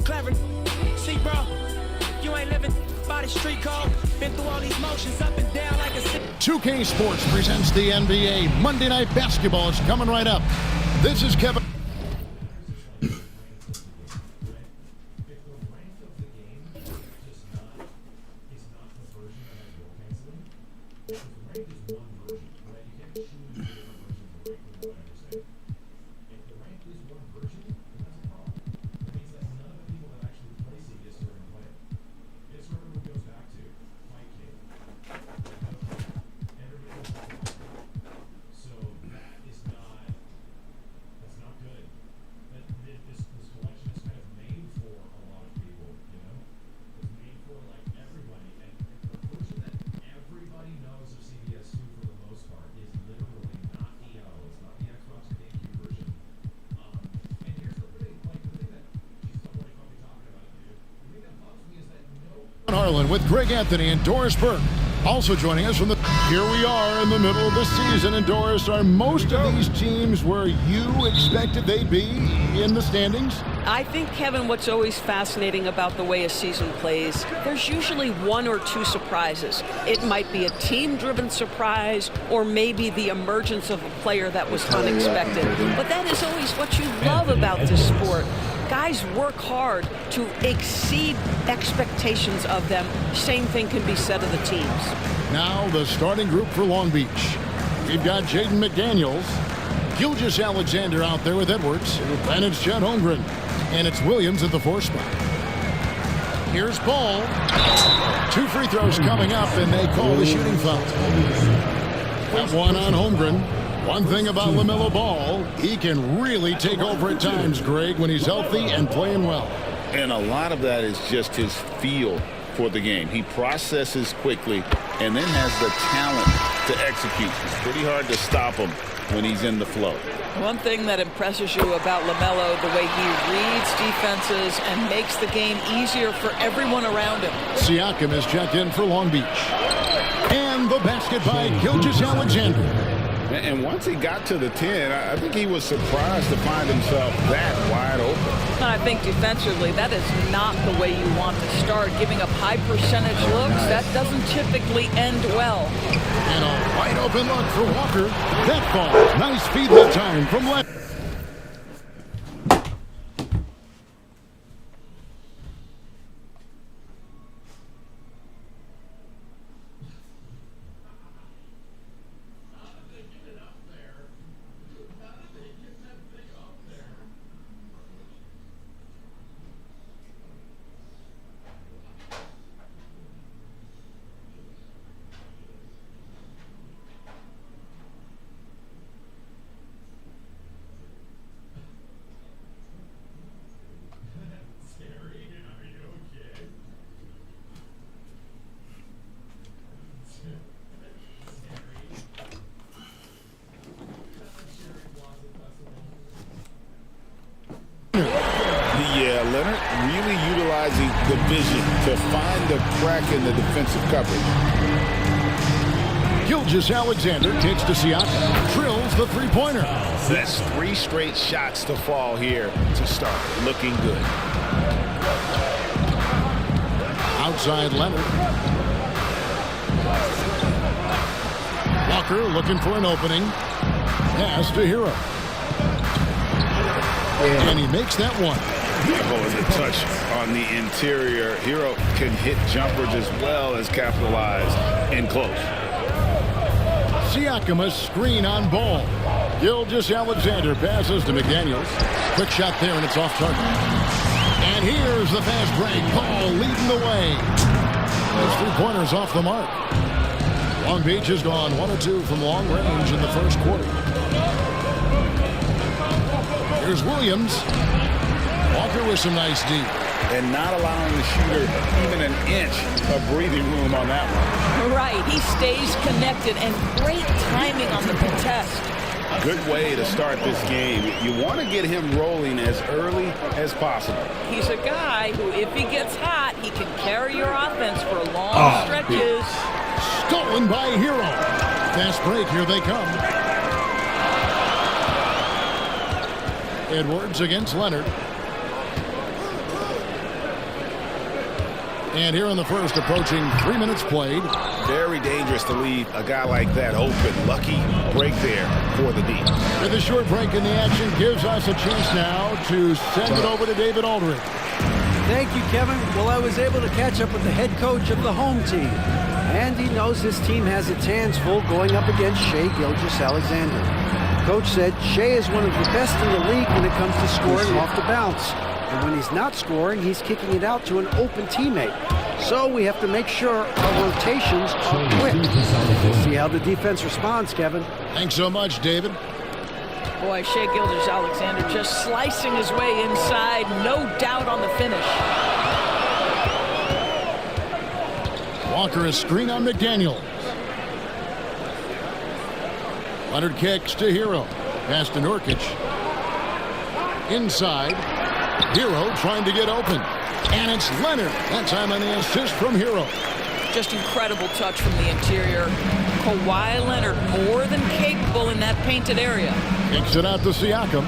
clever. See, bro, you ain't living by the street code. Been through all these motions up and down like a 2K Sports presents the NBA. Monday Night Basketball is coming right up. This is Kevin. Harlan with Greg Anthony and Doris Burke. Also joining us from here we are in the middle of the season. And Doris, are most of these teams where you expected they'd be in the standings? I think, Kevin, what's always fascinating about the way a season plays, there's usually one or two surprises. It might be a team-driven surprise or maybe the emergence of a player that was unexpected. But that is always what you love about this sport. Guys work hard to exceed expectations of them. Same thing can be said of the teams. Now the starting group for Long Beach. We've got Jaden McDaniels, Gilgeous Alexander out there with Edwards, and it's Chet Holmgren, and it's Williams at the 4 spot. Here's Ball. 2 free throws coming up, and they call the shooting foul. Got one on Holmgren. One thing about LaMelo Ball, he can really take over at times, Greg, when he's healthy and playing well. And a lot of that is just his feel for the game. He processes quickly and then has the talent to execute. It's pretty hard to stop him when he's in the flow. One thing that impresses you about LaMelo, the way he reads defenses and makes the game easier for everyone around him. Siakam is checked in for Long Beach. And the basket by Gilgeous Alexander. And once he got to the 10, I think he was surprised to find himself that wide open. I think defensively, that is not the way you want to start. Giving up high percentage looks, that doesn't typically end well. And a wide open look for Walker. That falls. Nice feed that time from left. The vision to find the crack in the defensive coverage. Gilgeous Alexander takes to Siakam, drills the three-pointer. That's 3 straight shots to fall here to start. Looking good. Outside Leonard. Walker looking for an opening. Pass to Hero. And he makes that one. Oh, the touch on the interior. Hero can hit jumpers as well as capitalize in close. Siakam a screen on Ball. Gilgeous Alexander passes to McDaniels. Quick shot there, and it's off target. And here's the fast break. Ball leading the way. Those 3-pointers off the mark. Long Beach has gone 1 of 2 from long range in the first quarter. Here's Williams. Walker with some nice D. And not allowing the shooter even an inch of breathing room on that one. Right, he stays connected and great timing on the contest. Good way to start this game. You want to get him rolling as early as possible. He's a guy who, if he gets hot, he can carry your offense for long stretches. Stolen by Hero. Fast break, here they come. Edwards against Leonard. And here in the first, approaching 3 minutes played. Very dangerous to leave a guy like that open. Lucky break there for the D. With a short break in the action, gives us a chance now to send it over to David Aldridge. Thank you, Kevin. Well, I was able to catch up with the head coach of the home team. And he knows his team has its hands full going up against Shai Gilgeous-Alexander. Coach said Shai is one of the best in the league when it comes to scoring off the bounce. And when he's not scoring, he's kicking it out to an open teammate. So we have to make sure our rotations are quick. We'll see how the defense responds, Kevin. Thanks so much, David. Boy, Shai Gilgeous-Alexander just slicing his way inside. No doubt on the finish. Walker a screen on McDaniels. Leonard kicks to Hero. Pass to Nurkic. Inside. Hero trying to get open. And it's Leonard. That time on the assist from Hero. Just incredible touch from the interior. Kawhi Leonard more than capable in that painted area. Kicks it out to Siakam.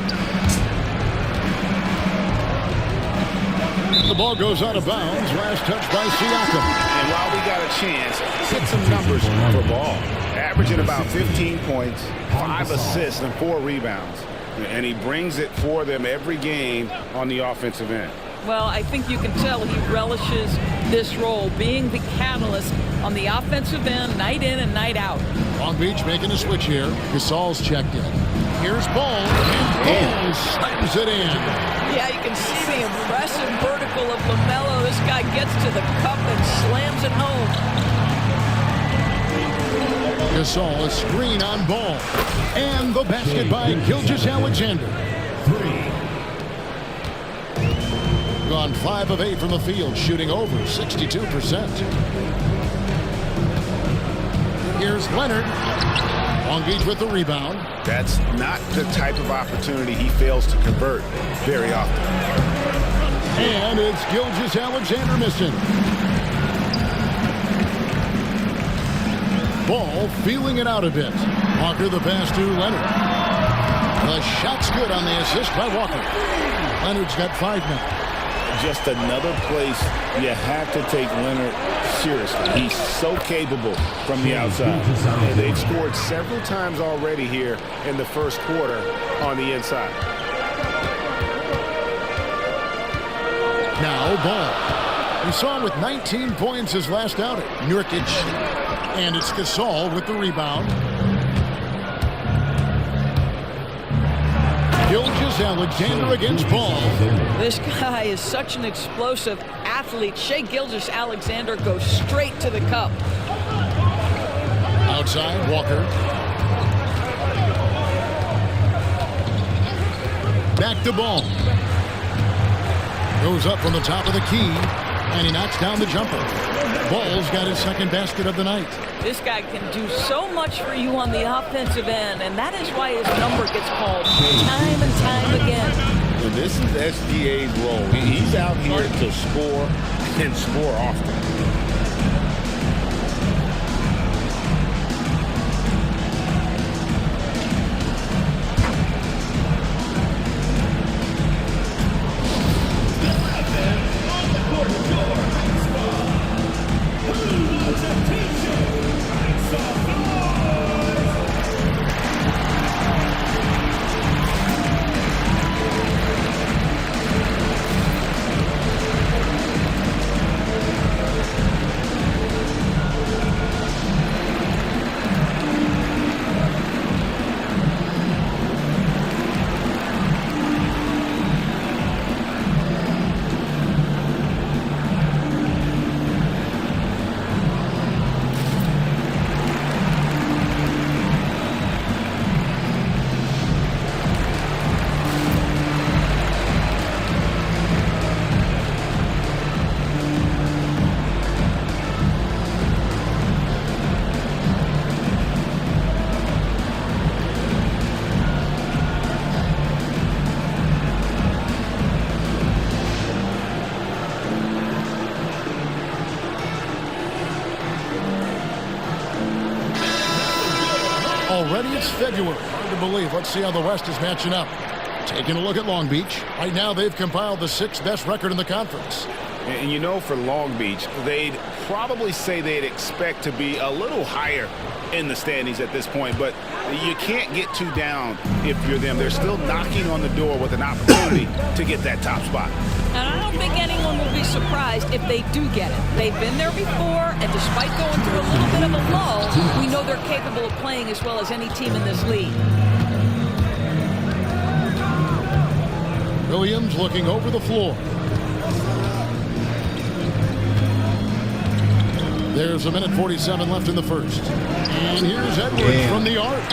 The ball goes out of bounds. Last touch by Siakam. And while we got a chance, hit some numbers for ball. Averaging about 15 points, 5 assists, and 4 rebounds. And he brings it for them every game on the offensive end. Well, I think you can tell he relishes this role, being the catalyst on the offensive end, night in and night out. Long Beach making a switch here. Gasol's checked in. Here's Ball. And Ball slams it in. Yeah, you can see the impressive vertical of LaMelo. This guy gets to the cup and slams it home. Gasol, a screen on Ball. And the basket by Gilgeous-Alexander. Gone 5 of 8 from the field, shooting over 62%. Here's Leonard. Long Beach with the rebound. That's not the type of opportunity he fails to convert very often. And it's Gilgeous-Alexander missing. Ball feeling it out a bit. Walker the pass to Leonard. The shot's good on the assist by Walker. Leonard's got 5 now. Just another place you have to take Leonard seriously. He's so capable from the outside. And they've scored several times already here in the first quarter on the inside. Now Ball. We saw him with 19 points his last outing. Nurkic. And it's Gasol with the rebound. Gilgeous-Alexander against Ball. This guy is such an explosive athlete. Shai Gilgeous-Alexander goes straight to the cup. Outside, Walker. Back to Ball. Goes up from the top of the key, and he knocks down the jumper. Ball's got his second basket of the night. This guy can do so much for you on the offensive end, and that is why his number gets called time and time again. And this is SGA's role. He's out here to score and score often. Already it's February. Hard to believe. Let's see how the West is matching up. Taking a look at Long Beach. Right now they've compiled the 6th best record in the conference. And you know, for Long Beach, they'd probably say they'd expect to be a little higher in the standings at this point, but you can't get too down if you're them. They're still knocking on the door with an opportunity to get that top spot. And I don't think anyone will be surprised if they do get it. They've been there before, and despite going through a little bit of a lull, we know they're capable of playing as well as any team in this league. Williams looking over the floor. There's a minute 47 left in the first. And here's Edwards from the arc.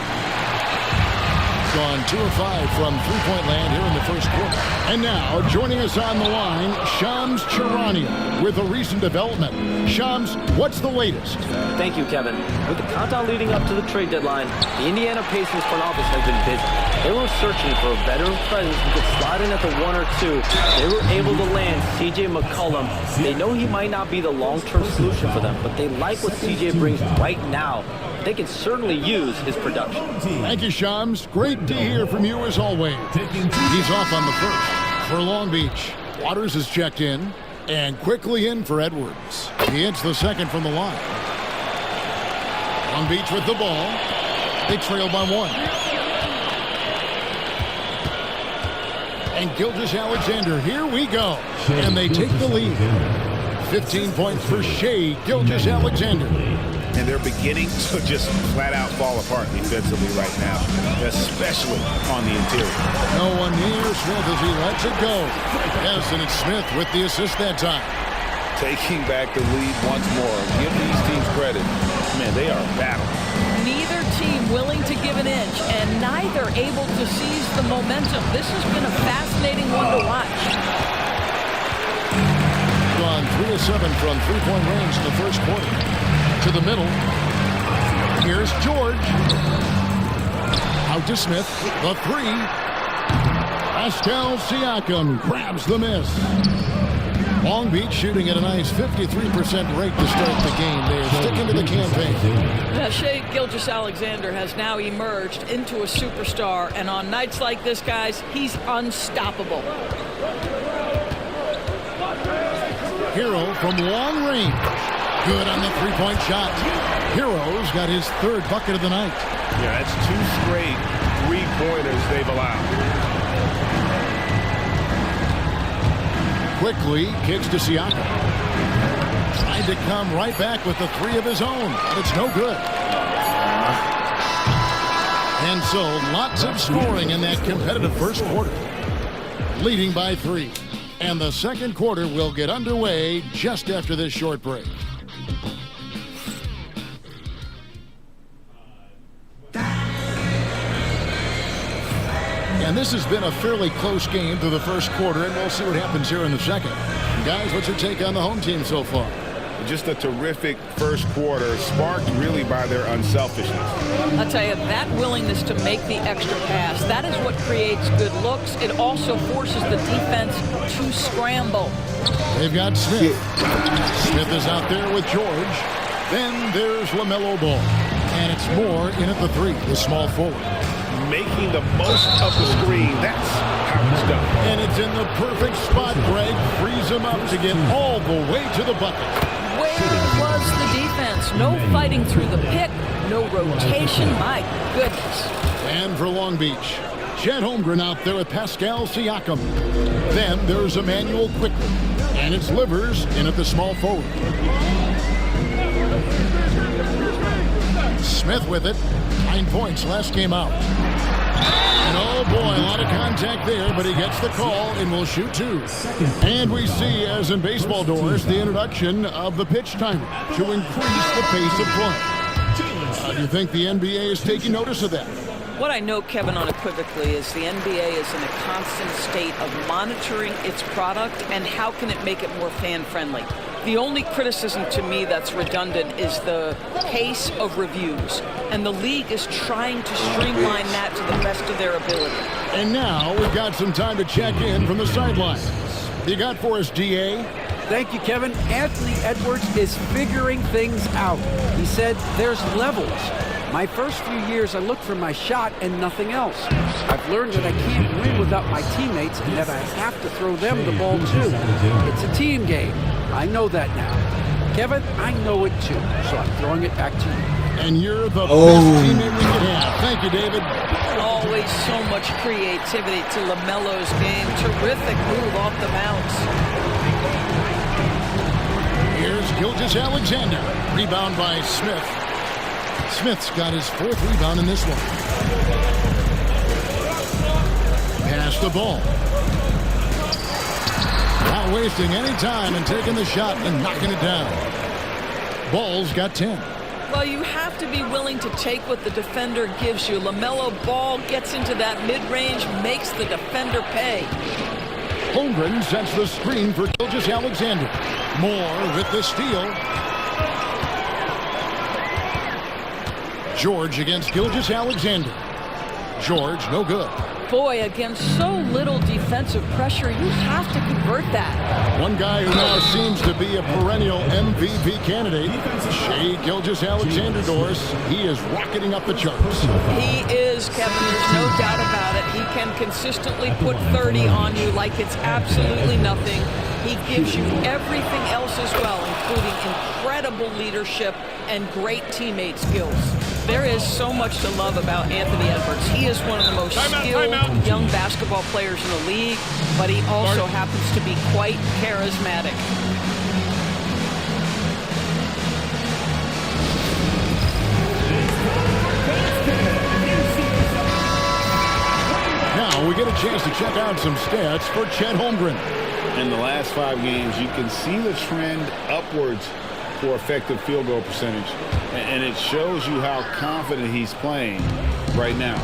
Gone 2 of 5 from three-point land here in the first quarter. And now, joining us on the line, Shams Charania with a recent development. Shams, what's the latest? Thank you, Kevin. With the countdown leading up to the trade deadline, the Indiana Pacers front office has been busy. They were searching for a veteran presence who could slide in at the 1 or 2. They were able to land C.J. McCollum. They know he might not be the long-term solution for them, but they like what C.J. brings right now. They can certainly use his production. Thank you, Shams. Great to hear from you as always. He's off on the first for Long Beach. Waters is checked in and quickly in for Edwards. He hits the second from the line. Long Beach with the ball. They trail by 1. And Gilgeous-Alexander, here we go. And they take the lead. 15 points for Shai Gilgeous-Alexander. And they're beginning to just flat out fall apart defensively right now, especially on the interior. No one near Smith as he lets it go. Yes, and it's Smith with the assist that time. Taking back the lead once more. Give these teams credit. Man, they are battling. Neither team willing to give an inch, and neither able to seize the momentum. This has been a fascinating one to watch. Gone 3 of 7 from three-point range in the first quarter. To the middle. Here's George. Out to Smith. The 3. Pascal Siakam grabs the miss. Long Beach shooting at a nice 53% rate to start the game. They're sticking to the campaign. Shai Gilgeous-Alexander has now emerged into a superstar, and on nights like this, guys, he's unstoppable. Hero from long range. Good on the three-point shot. Hero's got his 3rd bucket of the night. Yeah, that's 2 straight three-pointers they've allowed. Quickly kicks to Siakam. Trying to come right back with the 3 of his own. But it's no good. And so lots of scoring in that competitive first quarter. Leading by 3. And the second quarter will get underway just after this short break. And this has been a fairly close game through the first quarter, and we'll see what happens here in the second. Guys, what's your take on the home team so far? Just a terrific first quarter, sparked really by their unselfishness. I'll tell you, that willingness to make the extra pass, that is what creates good looks. It also forces the defense to scramble. They've got Smith. Smith is out there with George. Then there's LaMelo Ball. And it's Moore in at the 3, the small forward. Making the most of the screen. That's how it's done. And it's in the perfect spot. Greg frees him up to get all the way to the bucket. Where was the defense? No fighting through the pick, no rotation. My goodness. And for Long Beach, Chet Holmgren out there with Pascal Siakam. Then there's Emmanuel Quickly. And it's Livers in at the small forward. Smith with it. 9 points last game out. And oh boy, a lot of contact there, but he gets the call and will shoot 2. And we see, as in baseball doors, the introduction of the pitch timer to increase the pace of play. Do you think the NBA is taking notice of that? What I know, Kevin, unequivocally is the NBA is in a constant state of monitoring its product and how can it make it more fan-friendly. The only criticism to me that's redundant is the pace of reviews. And the league is trying to streamline that to the best of their ability. And now we've got some time to check in from the sidelines. You got for us, DA? Thank you, Kevin. Anthony Edwards is figuring things out. He said there's levels. My first few years, I looked for my shot and nothing else. I've learned that I can't win without my teammates and that I have to throw them the ball too. It's a team game. I know that now. Kevin, I know it too, so I'm throwing it back to you. And you're the best teammate we could have. Thank you, David. Always so much creativity to LaMelo's game. Terrific move off the bounce. Here's Gilgeous-Alexander. Rebound by Smith. Smith's got his 4th rebound in this one. Pass the ball. Not wasting any time and taking the shot and knocking it down. Ball's got 10. Well, you have to be willing to take what the defender gives you. LaMelo Ball gets into that mid-range, makes the defender pay. Holmgren sets the screen for Gilgeous-Alexander. Moore with the steal. George against Gilgeous-Alexander. George, no good. Boy, against so little defensive pressure, you have to convert that. One guy who now seems to be a perennial MVP candidate, Shai Gilgeous-Alexander, Doris. He is rocketing up the charts. He is, Kevin. There's no doubt about it. He can consistently put 30 on you like it's absolutely nothing. He gives you everything else as well, including incredible leadership and great teammate skills. There is so much to love about Anthony Edwards. He is one of the most skilled young basketball players in the league, but he also happens to be quite charismatic. Now we get a chance to check out some stats for Chet Holmgren. In the last 5 games, you can see the trend upwards for effective field goal percentage. And it shows you how confident he's playing right now.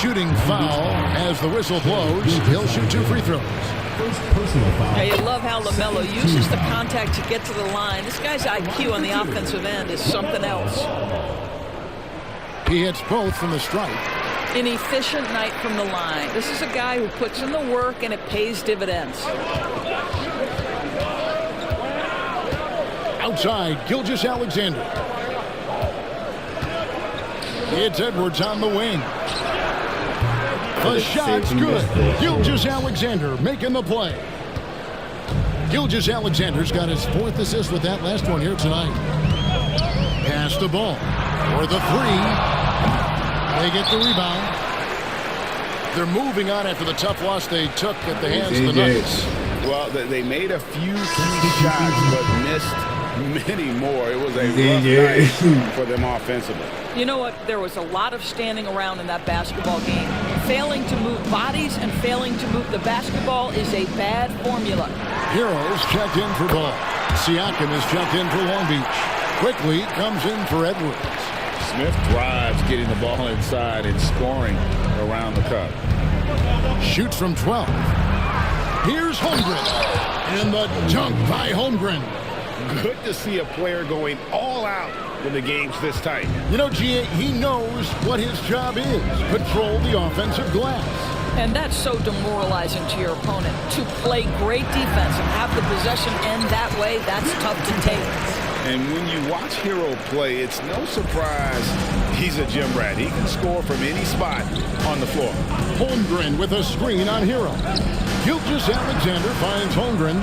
Shooting foul as the whistle blows. He'll shoot 2 free throws. Now you love how LaMelo uses the contact to get to the line. This guy's IQ on the offensive end is something else. He hits both from the stripe. An efficient night from the line. This is a guy who puts in the work and it pays dividends. Outside, Gilgeous-Alexander. It's Edwards on the wing. The shot's good. Gilgeous-Alexander making the play. Gilgeous-Alexander's got his 4th assist with that last one here tonight. Pass the ball. For the 3. They get the rebound. They're moving on after the tough loss they took at the hands of the Nuggets. Well, they made a few key shots, but missed many more. It was a rough night for them offensively. You know what? There was a lot of standing around in that basketball game. Failing to move bodies and failing to move the basketball is a bad formula. Heroes checked in for Ball. Siakam is checked in for Long Beach. Quickly comes in for Edwards. Smith thrives getting the ball inside and scoring around the cup. Shoots from 12. Here's Holmgren. And the dunk by Holmgren. Good to see a player going all out when the game's this tight. You know, G.A., he knows what his job is. Control the offensive glass. And that's so demoralizing to your opponent. To play great defense and have the possession end that way, that's tough to take. And when you watch Hero play, it's no surprise he's a gym rat. He can score from any spot on the floor. Holmgren with a screen on Hero. Gilgeous-Alexander finds Holmgren,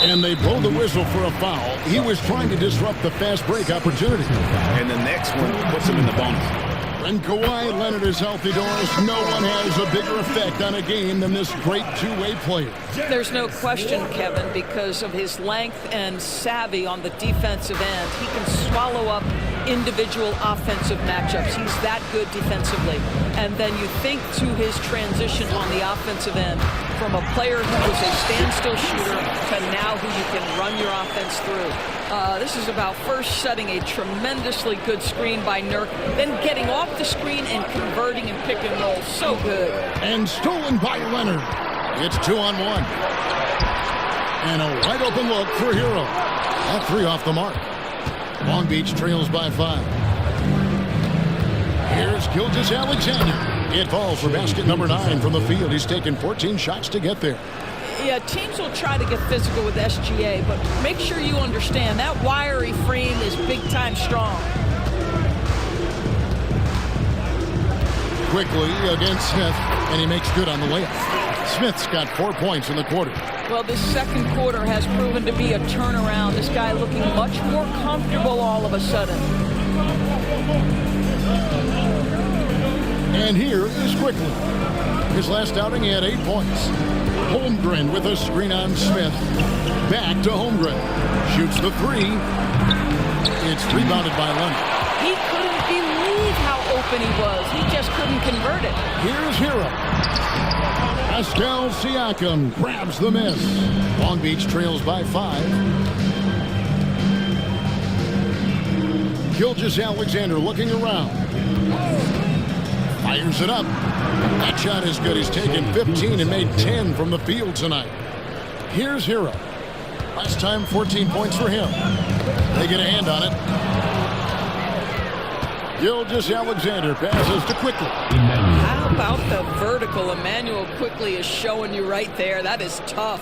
and they blow the whistle for a foul. He was trying to disrupt the fast break opportunity. And the next one puts him in the bonus. When Kawhi Leonard is healthy, Doris, no one has a bigger effect on a game than this great two-way player. There's no question, Kevin, because of his length and savvy on the defensive end. He can swallow up individual offensive matchups. He's that good defensively. And then you think to his transition on the offensive end from a player who was a standstill shooter to now who you can run your offense through. This is about first setting a tremendously good screen by Nurk, then getting off the screen and converting and pick and roll. So good. And stolen by Leonard. It's 2-on-1. And a wide open look for Hero. That 3 off the mark. Long Beach trails by 5. Here's Gilgeous-Alexander. It falls for basket number 9 from the field. He's taken 14 shots to get there. Yeah, teams will try to get physical with SGA, but make sure you understand that wiry frame is big-time strong. Quickly against Smith, and he makes good on the layup. Smith's got 4 points in the quarter. Well, this second quarter has proven to be a turnaround. This guy looking much more comfortable all of a sudden. And here is Quickly. His last outing, he had 8 points. Holmgren with a screen on Smith. Back to Holmgren. Shoots the three. It's rebounded by Leonard. He couldn't believe how open he was. He just couldn't convert it. Here's Hero. Pascal Siakam grabs the miss. Long Beach trails by 5. Gilgeous-Alexander looking around. Fires it up. That shot is good. He's taken 15 and made 10 from the field tonight. Here's Hero. Last time, 14 points for him. They get a hand on it. Gilgeous-Alexander passes to Quickly. How about the vertical Emmanuel Quickly is showing you right there? That is tough.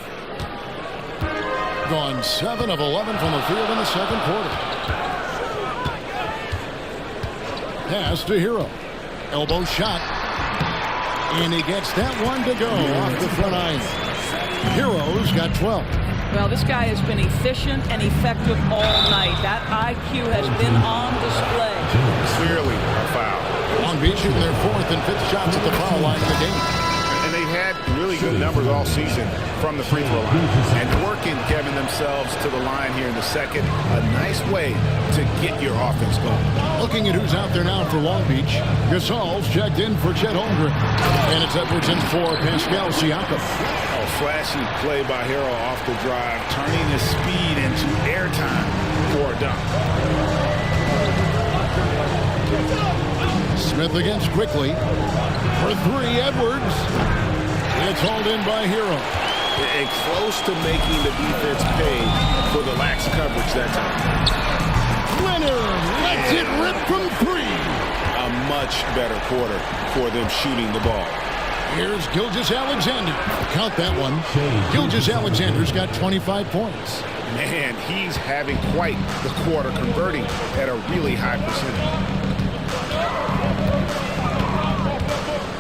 Gone 7 of 11 from the field in the second quarter. Pass to Hero. Elbow shot. And he gets that one to go off the front iron. Hero's got 12. Well, this guy has been efficient and effective all night. That IQ has been on display. Clearly a foul. Long Beach shooting their 4th and 5th shots at the foul line of the game. And they've had really good numbers all season from the free throw line. And working, Kevin, themselves to the line here in the second. A nice way to get your offense going. Looking at who's out there now for Long Beach. Gasol's checked in for Chet Holmgren. And it's Edwards in for Pascal Siakam. Oh, flashy play by Hero off the drive, turning his speed into airtime for a dunk. Smith against Quickly. For 3, Edwards. It's hauled in by Hero. And close to making the defense pay for the lax coverage that time. Leonard lets it rip from 3. A much better quarter for them shooting the ball. Here's Gilgeous-Alexander. Count that one. Gilgeous-Alexander's got 25 points. Man, he's having quite the quarter, converting at a really high percentage.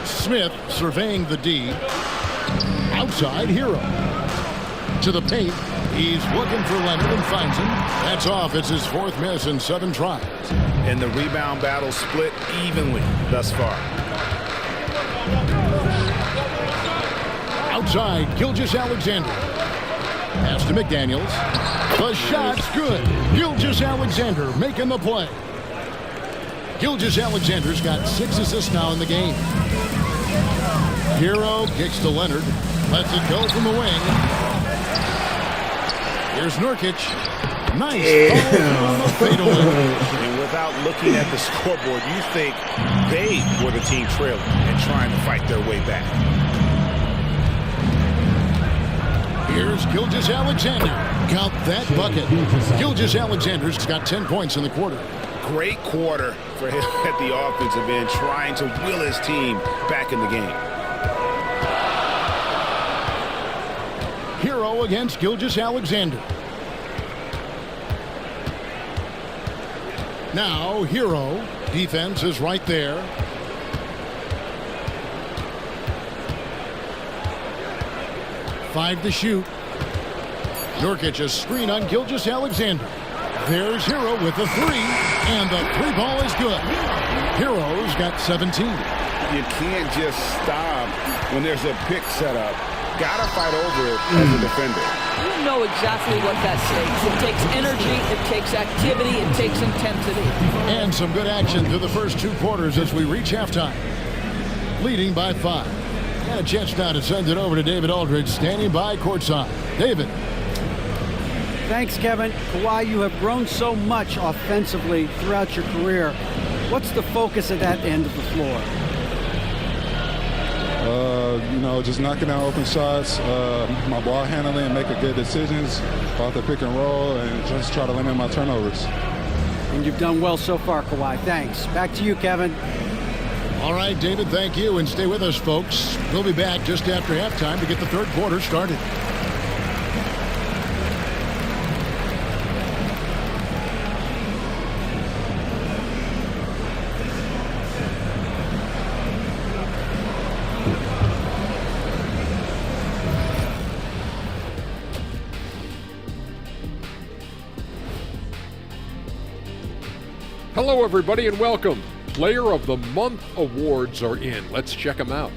Smith surveying the D. Outside, Hero. To the paint. He's looking for Leonard and finds him. That's off. It's his 4th miss in 7 tries. And the rebound battle split evenly thus far. Outside, Gilgeous-Alexander. Pass to McDaniels. The shot's good. Gilgeous-Alexander making the play. Gilgeous-Alexander's got 6 assists now in the game. Hero kicks to Leonard. Lets it go from the wing. Here's Nurkic. Nice. And without looking at the scoreboard, you think they were the team trailing and trying to fight their way back. Here's Gilgeous-Alexander. Count that bucket. Gilgeous-Alexander's got 10 points in the quarter. Great quarter for him at the offensive end, trying to will his team back in the game. Hero against Gilgeous-Alexander. Now Hero. Defense is right there. Five to shoot. Nurkic a screen on Gilgeous-Alexander. There's Hero with the 3, and the 3 ball is good. Hero's got 17. You can't just stop when there's a pick set up. Gotta fight over it as a defender. You know exactly what that takes. It takes energy, it takes activity, it takes intensity. And some good action through the first 2 quarters as we reach halftime. Leading by 5. Got a chance now to send it over to David Aldridge, standing by courtside. David. Thanks, Kevin. Kawhi, you have grown so much offensively throughout your career. What's the focus at that end of the floor? Just knocking down open shots, my ball handling, and making good decisions off the pick and roll, and just try to limit my turnovers. And you've done well so far, Kawhi. Thanks. Back to you, Kevin. All right, David, thank you. And stay with us, folks. We'll be back just after halftime to get the third quarter started. Hello, everybody, and welcome. Player of the Month awards are in. Let's check them out.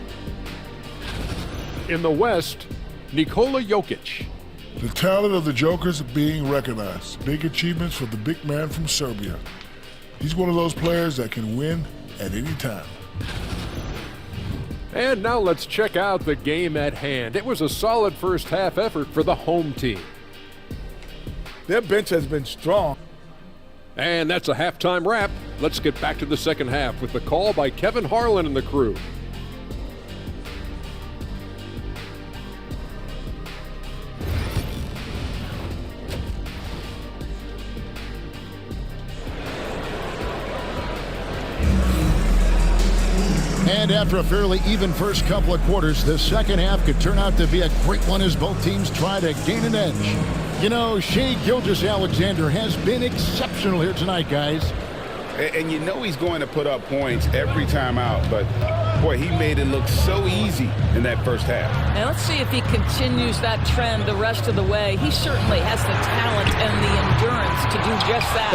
In the West, Nikola Jokic. The talent of the Jokers being recognized. Big achievements for the big man from Serbia. He's one of those players that can win at any time. And now let's check out the game at hand. It was a solid first half effort for the home team. Their bench has been strong. And that's a halftime wrap. Let's get back to the second half with the call by Kevin Harlan and the crew. And after a fairly even first couple of quarters, the second half could turn out to be a great one as both teams try to gain an edge. You know, Shai Gilgeous-Alexander has been exceptional here tonight, guys. And you know he's going to put up points every time out, but boy, he made it look so easy in that first half. Now let's see if he continues that trend the rest of the way. He certainly has the talent and the endurance to do just that.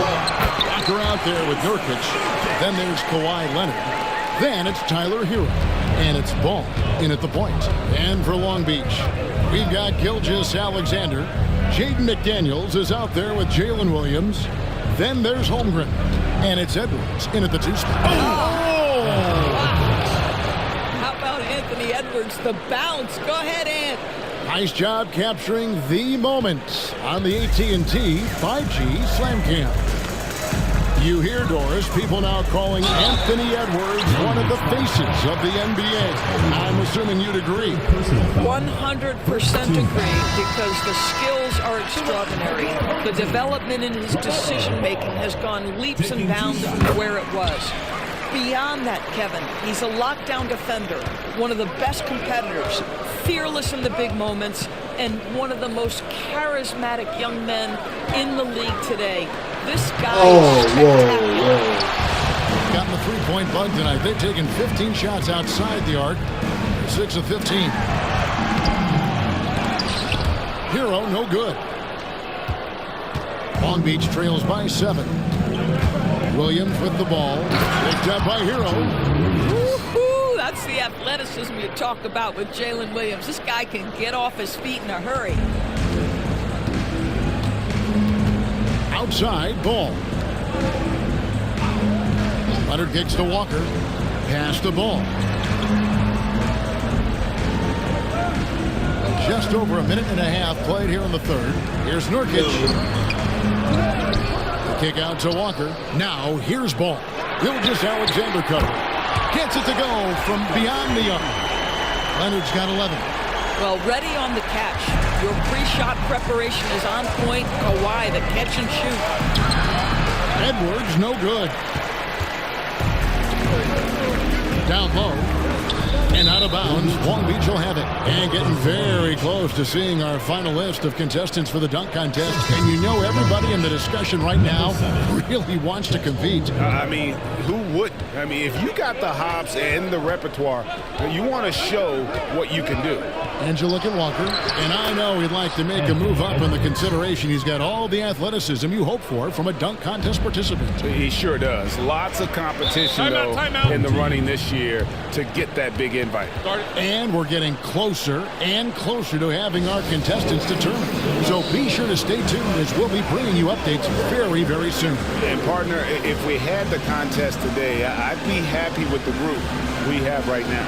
Walker out there with Nurkic. Then there's Kawhi Leonard. Then it's Tyler Hero. And it's Ball in at the point. And for Long Beach, we've got Gilgeous-Alexander. Jaden McDaniels is out there with Jalen Williams. Then there's Holmgren. And it's Edwards in at the 2 spot. Oh! How about Anthony Edwards, the bounce? Go ahead, Ant. Nice job capturing the moment on the AT&T 5G Slam Cam. You hear, Doris, people now calling Anthony Edwards one of the faces of the NBA. I'm assuming you'd agree. 100% agree, because the skills are extraordinary. The development in his decision-making has gone leaps and bounds from where it was. Beyond that, Kevin, he's a lockdown defender, one of the best competitors, fearless in the big moments, and one of the most charismatic young men in the league today. This guy is spectacular. Gotten the three-point bug tonight. They've taken 15 shots outside the arc. 6 of 15. Hero, no good. Long Beach trails by 7. Williams with the ball. Picked up by Hero. Woo-hoo, that's the athleticism you talk about with Jalen Williams. This guy can get off his feet in a hurry. Outside, Ball. Leonard kicks to Walker. Pass the ball. Just over a minute and a half played here in the third. Here's Nurkic. The kick out to Walker. Now here's Ball. Gilgeous-Alexander cover. Gets it to go from beyond the arc. Leonard's got 11. Well, ready on the catch. Your pre-shot preparation is on point. Kawhi, the catch and shoot. Edwards, no good. Down low. And out of bounds. Long Beach will have it. And getting very close to seeing our final list of contestants for the dunk contest. And you know everybody in the discussion right now really wants to compete. I mean, who wouldn't? I mean, if you got the hops and the repertoire, you want to show what you can do. And you look at Walker, and I know he'd like to make a move up in the consideration. He's got all the athleticism you hope for from a dunk contest participant. He sure does. Lots of competition, though, in the running this year to get that big invite. And we're getting closer and closer to having our contestants determined. So be sure to stay tuned, as we'll be bringing you updates very, very soon. And, partner, if we had the contest today, I'd be happy with the group we have right now.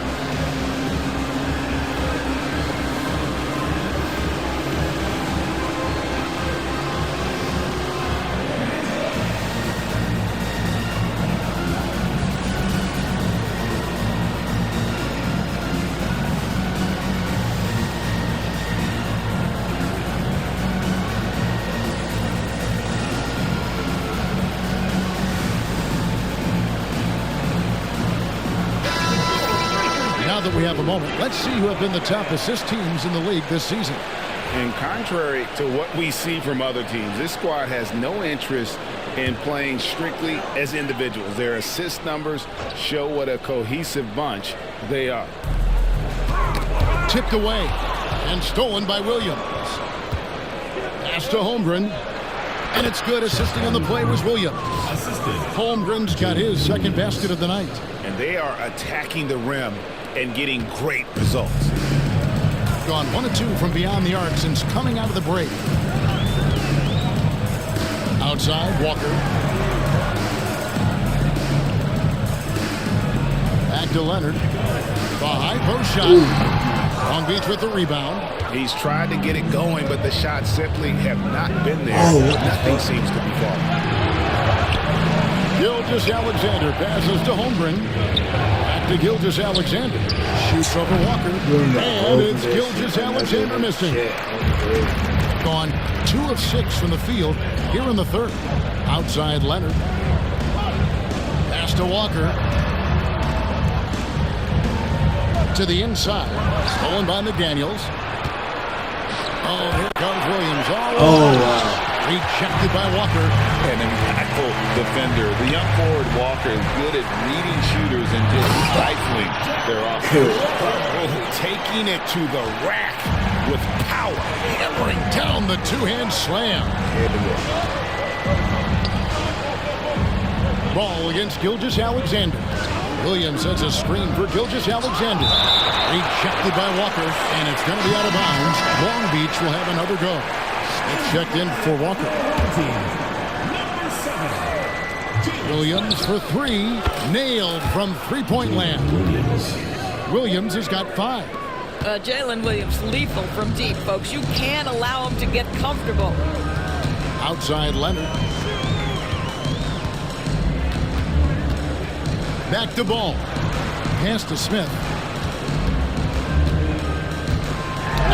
That we have a moment, let's see who have been the top assist teams in the league this season. And contrary to what we see from other teams, this squad has no interest in playing strictly as individuals. Their assist numbers show what a cohesive bunch they are. Tipped away and stolen by Williams. Pass to Holmgren. And it's good. Assisting on the play was Williams. Holmgren's got his second basket of the night. And they are attacking the rim and getting great results. Gone 1 of 2 from beyond the arc since coming out of the break. Outside, Walker. Back to Leonard. The high post shot. Long Beach with the rebound. He's tried to get it going, but the shots simply have not been there. Nothing seems to be falling. Gilgeous-Alexander passes to Holmgren. Back to Gilgeous-Alexander. Shoots over Walker. And it's Gilgeous-Alexander missing. Gone 2 of 6 from the field here in the third. Outside Leonard. Pass to Walker. To the inside. Stolen by McDaniels. Oh, here comes Williams. Rejected by Walker. And a maniacal defender. The young forward Walker is good at reading shooters and just stifling their offense. Taking it to the rack with power. Hammering down the two-hand slam. Ball against Gilgeous-Alexander. Williams sets a screen for Gilgeous-Alexander. Rejected by Walker, and it's going to be out of bounds. Long Beach will have another go. It's checked in for Walker. Williams for 3. Nailed from three-point land. Williams has got 5. Jalen Williams, lethal from deep, folks. You can't allow him to get comfortable. Outside Leonard. Back to Ball. Pass to Smith.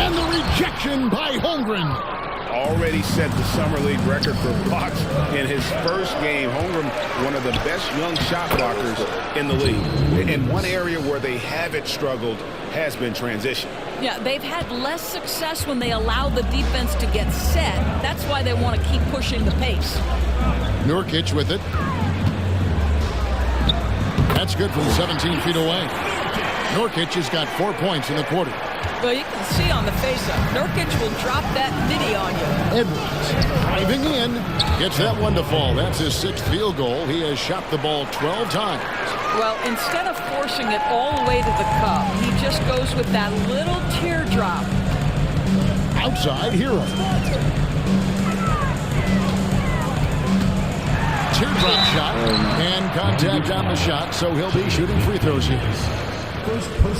And the rejection by Holmgren. Already set the Summer League record for blocks in his first game. Holmgren, one of the best young shot blockers in the league. And one area where they haven't struggled has been transition. Yeah, they've had less success when they allow the defense to get set. That's why they want to keep pushing the pace. Nurkic with it. That's good from 17 feet away. Nurkic has got 4 points in the quarter. Well, you can see on the face-up, Nurkic will drop that video on you. Edwards driving in. Gets that one to fall. That's his 6th field goal. He has shot the ball 12 times. Well, instead of forcing it all the way to the cup, he just goes with that little teardrop. Outside Hero. Teardrop shot and contact on the shot, so he'll be shooting free throws here.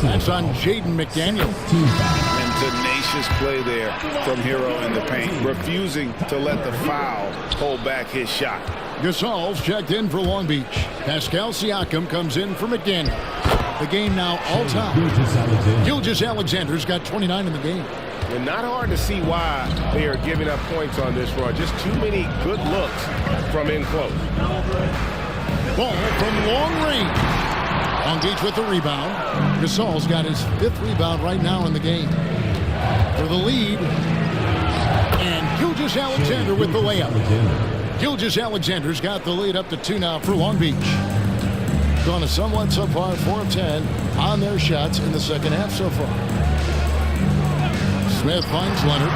That's on Jaden McDaniel. And tenacious play there from Hero in the paint, refusing to let the foul hold back his shot. Gasol's checked in for Long Beach. Pascal Siakam comes in for McDaniel. The game now all-time. Gilgeous-Alexander's got 29 in the game. And not hard to see why they are giving up points on this run. Just too many good looks from in close. Ball from long range. Long Beach with the rebound. Gasol's got his 5th rebound right now in the game. For the lead. And Gilgeous-Alexander with the layup. Gilgeous-Alexander's got the lead up to 2 now for Long Beach. Gone a somewhat subpar 4 of 10 on their shots in the second half so far. Smith finds Leonard.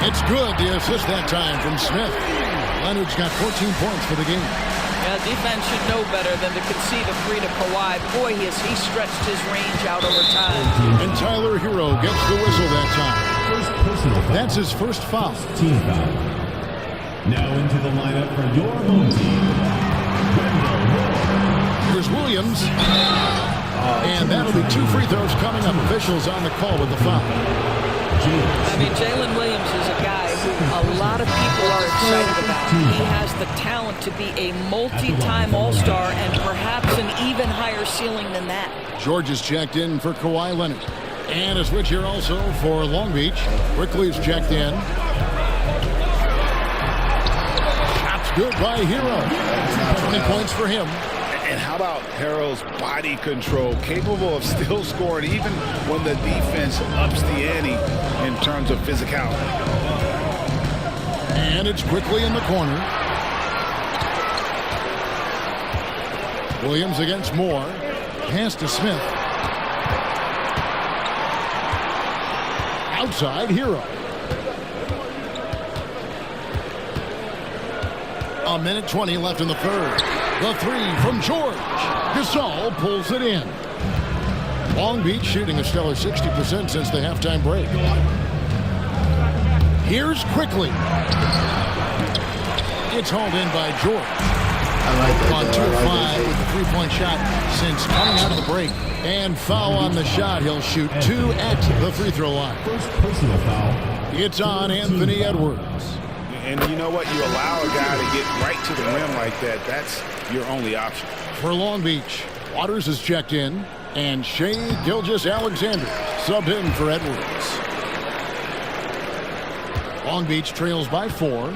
It's good. The assist that time from Smith. Leonard's got 14 points for the game. Yeah, defense should know better than to concede a 3 to Kawhi. Boy, he stretched his range out over time. And Tyler Hero gets the whistle that time. That's his first foul. Now into the lineup for your home team. Here's Williams. And that'll be 2 free throws coming up. Officials on the call with the foul. I mean, Jalen Williams is a guy who a lot of people are excited about. He has the talent to be a multi-time All-Star and perhaps an even higher ceiling than that. George is checked in for Kawhi Leonard. And a switch here also for Long Beach. Quickly's checked in. Shots good by Hero. 20 points for him. And how about Harrell's body control, capable of still scoring even when the defense ups the ante in terms of physicality. And it's quickly in the corner. Williams against Moore. Pass to Smith. Outside Hero. A minute 20 left in the third. The three from George. Gasol pulls it in. Long Beach shooting a stellar 60% since the halftime break. Here's Quickly. It's hauled in by George. I like that. On 2-5 with the three-point shot since coming out of the break. And foul on the shot. He'll shoot 2 at the free throw line. First personal foul. It's on Anthony Edwards. And you know what? You allow a guy to get right to the rim like that. That's your only option. For Long Beach, Waters is checked in. And Shai Gilgeous-Alexander subbed in for Edwards. Long Beach trails by 4.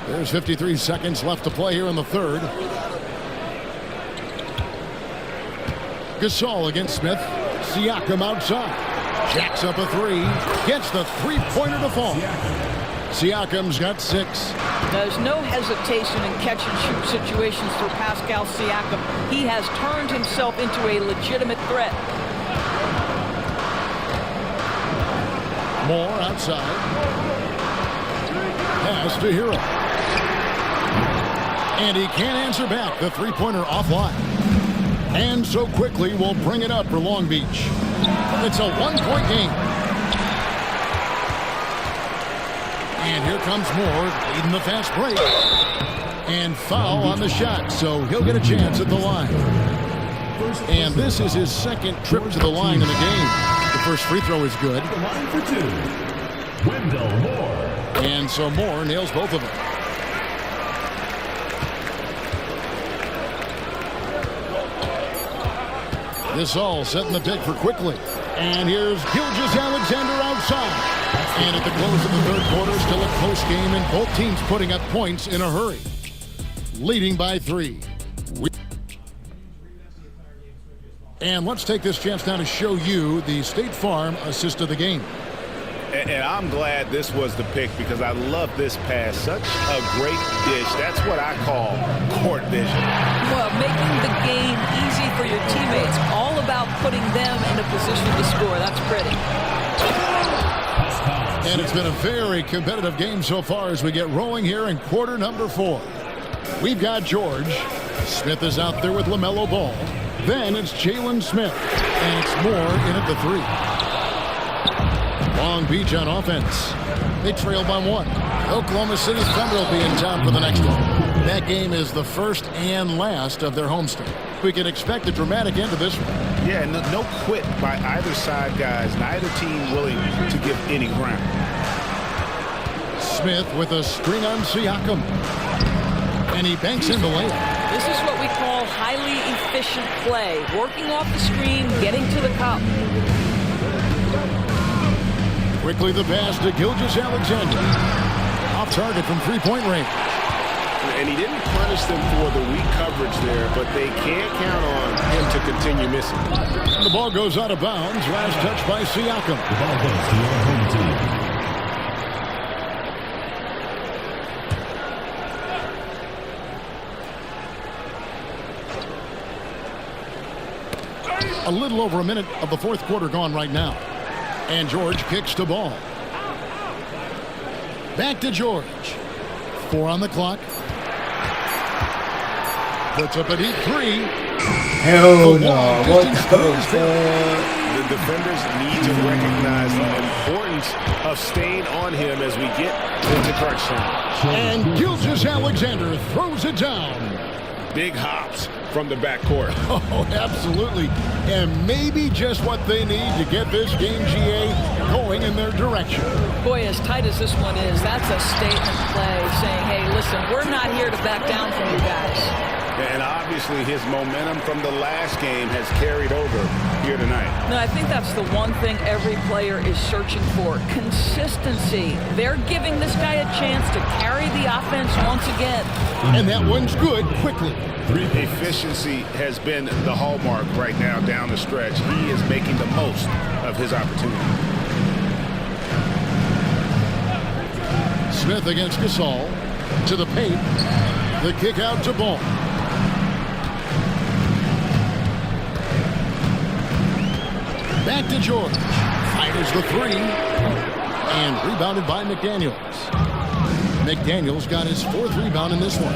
There's 53 seconds left to play here in the third. Gasol against Smith. Siakam outside. Jacks up a 3. Gets the three-pointer to fall. Siakam's got 6. There's no hesitation in catch-and-shoot situations for Pascal Siakam. He has turned himself into a legitimate threat. Moore outside. Pass to Hero. And he can't answer back. The three-pointer offline. And so Quickly will bring it up for Long Beach. It's a one-point game. And here comes Moore leading the fast break. And foul on the shot, so he'll get a chance at the line. And this is his second trip to the line in the game. The first free throw is good. The line for 2. Wendell Moore. And so Moore nails both of them. This all setting the deck for Quickly. And here's Gilgeous-Alexander outside. And at the close of the third quarter, still a close game, and both teams putting up points in a hurry. Leading by 3. And let's take this chance now to show you the State Farm assist of the game. And I'm glad this was the pick because I love this pass. Such a great dish. That's what I call court vision. Well, making the game easy for your teammates. All about putting them in a position to score. That's pretty. And it's been a very competitive game so far as we get rolling here in quarter number 4. We've got George. Smith is out there with LaMelo Ball. Then it's Jalen Smith. And it's Moore in at the 3. Long Beach on offense. They trail by 1. Oklahoma City Thunder will be in town for the next one. That game is the first and last of their homestand. We can expect a dramatic end to this one. Yeah, no quit by either side, guys. Neither team willing to give any ground. Smith with a screen on Siakam. And he banks in the layup. This is what we call highly efficient play. Working off the screen, getting to the cup. Quickly the pass to Gilgeous-Alexander. Off target from three-point range. And he didn't punish them for the weak coverage there, but they can't count on him to continue missing. And the ball goes out of bounds. Last touch by Siakam. The ball goes to your home team. A little over a minute of the fourth quarter gone right now. And George kicks the ball. Back to George. 4 on the clock. Puts up a deep 3. Hell no. What the fuck? The defenders need to recognize the importance of staying on him as we get into crunch time. And Gilgeous-Alexander throws it down. Big hops from the backcourt. Oh, absolutely. And maybe just what they need to get this game, GA, going in their direction. Boy, as tight as this one is, that's a statement play saying, hey, listen, we're not here to back down from you guys. And obviously his momentum from the last game has carried over here tonight. No, I think that's the one thing every player is searching for. Consistency. They're giving this guy a chance to carry the offense once again. And that one's good quickly. Efficiency has been the hallmark right now down the stretch. He is making the most of his opportunity. Smith against Gasol. To the paint. The kick out to Ball. Back to George. Fires the 3. And rebounded by McDaniels. McDaniels got his 4th rebound in this one.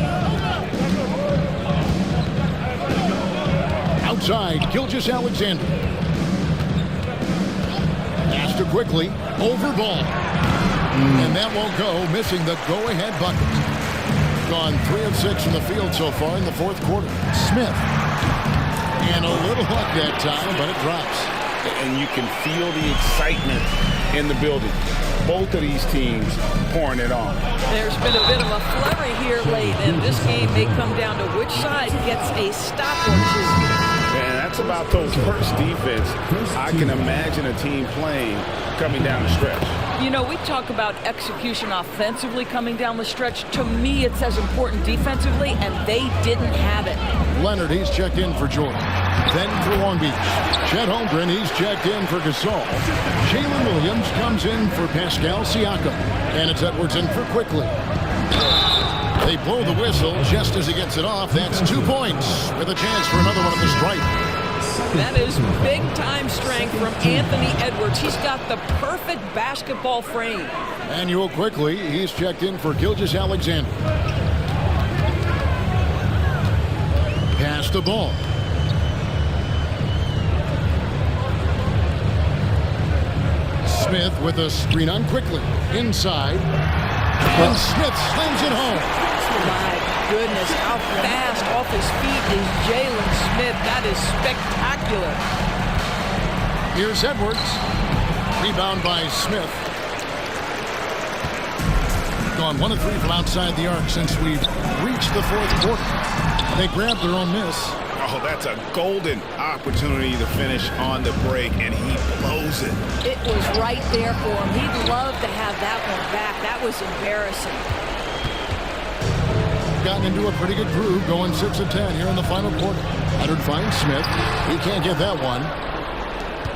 Outside, Gilgeous-Alexander. Pass to quickly. Over ball. And that won't go, missing the go-ahead bucket. Gone 3 of 6 from the field so far in the 4th quarter. Smith. And a little luck that time, but it drops. And you can feel the excitement in the building. Both of these teams pouring it on. There's been a bit of a flurry here late, and this game may come down to which side gets a stop or two. And that's about those first defense. I can imagine a team playing coming down the stretch. You know, we talk about execution offensively coming down the stretch. To me, it's as important defensively, and they didn't have it. Leonard, he's checked in for Jordan. Then for Long Beach. Chet Holmgren, he's checked in for Gasol. Jalen Williams comes in for Pascal Siakam. And it's Edwards in for Quickly. They blow the whistle just as he gets it off. That's 2 points with a chance for another one at the stripe. That is big-time strength from Anthony Edwards. He's got the perfect basketball frame. Manuel Quickly, he's checked in for Gilgeous-Alexander. Pass the ball. Smith with a screen on Quickly. Inside. And Smith slams it home. My goodness, how fast off his feet is Jalen Smith. That is spectacular. Here's Edwards. Rebound by Smith. Gone 1 of 3 from outside the arc since we've reached the 4th quarter. They grabbed their own miss. Oh, that's a golden opportunity to finish on the break, and he blows it. It was right there for him. He'd love to have that one back. That was embarrassing. Gotten into a pretty good groove, going 6 of 10 here in the final quarter. Leonard finds Smith. He can't get that one.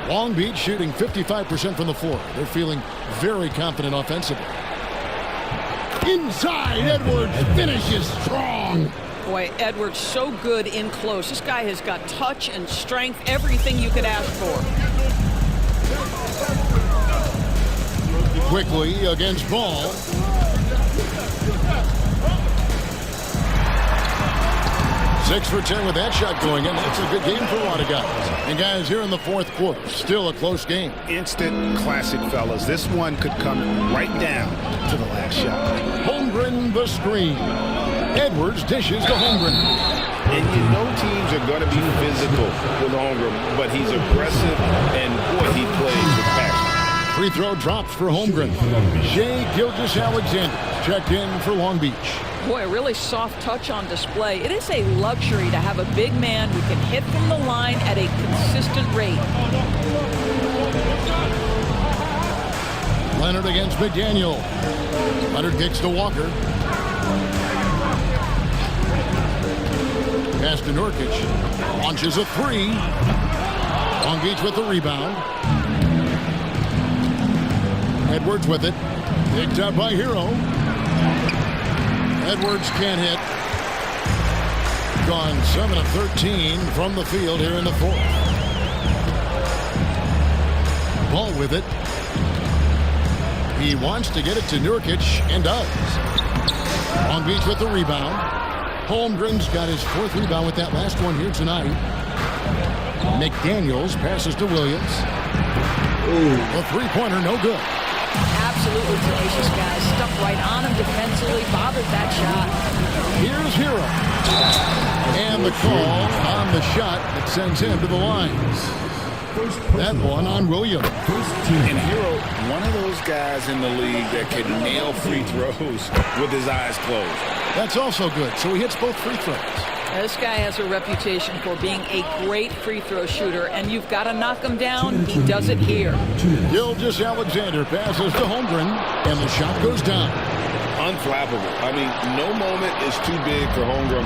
Long Beach shooting 55% from the floor. They're feeling very confident offensively. Inside, Edwards finishes strong. Boy, Edwards so good in close. This guy has got touch and strength, everything you could ask for. Quickly against Ball. Six for 10 with that shot going in. It's a good game for a lot of guys. And guys, here in the 4th quarter, still a close game. Instant classic, fellas. This one could come right down to the last shot. Holmgren the screen. Edwards dishes to Holmgren. And you know teams are going to be physical with Holmgren, but he's aggressive, and boy, he plays with passion. Free throw drops for Holmgren. Shai Gilgeous-Alexander checked in for Long Beach. Boy, a really soft touch on display. It is a luxury to have a big man who can hit from the line at a consistent rate. Leonard against McDaniel. Leonard kicks to Walker. Pass to Nurkic. Launches a 3. Long Beach with the rebound. Edwards with it. Picked up by Hero. Edwards can't hit. Gone 7 of 13 from the field here in the 4th. Ball with it. He wants to get it to Nurkic and does. Long Beach with the rebound. Holmgren's got his 4th rebound with that last one here tonight. McDaniels passes to Williams. A 3-pointer, no good. Absolutely tenacious, guys. Stuck right on him defensively, bothered that shot. Here's Hero. And the call on the shot that sends him to the line. That one on Williams. And Hero, one of those guys in the league that can nail free throws with his eyes closed. That's also good. So he hits both free throws. This guy has a reputation for being a great free throw shooter, and you've got to knock him down. He does it here. Gilgeous-Alexander passes to Holmgren, and the shot goes down. Unflappable. I mean, no moment is too big for Holmgren.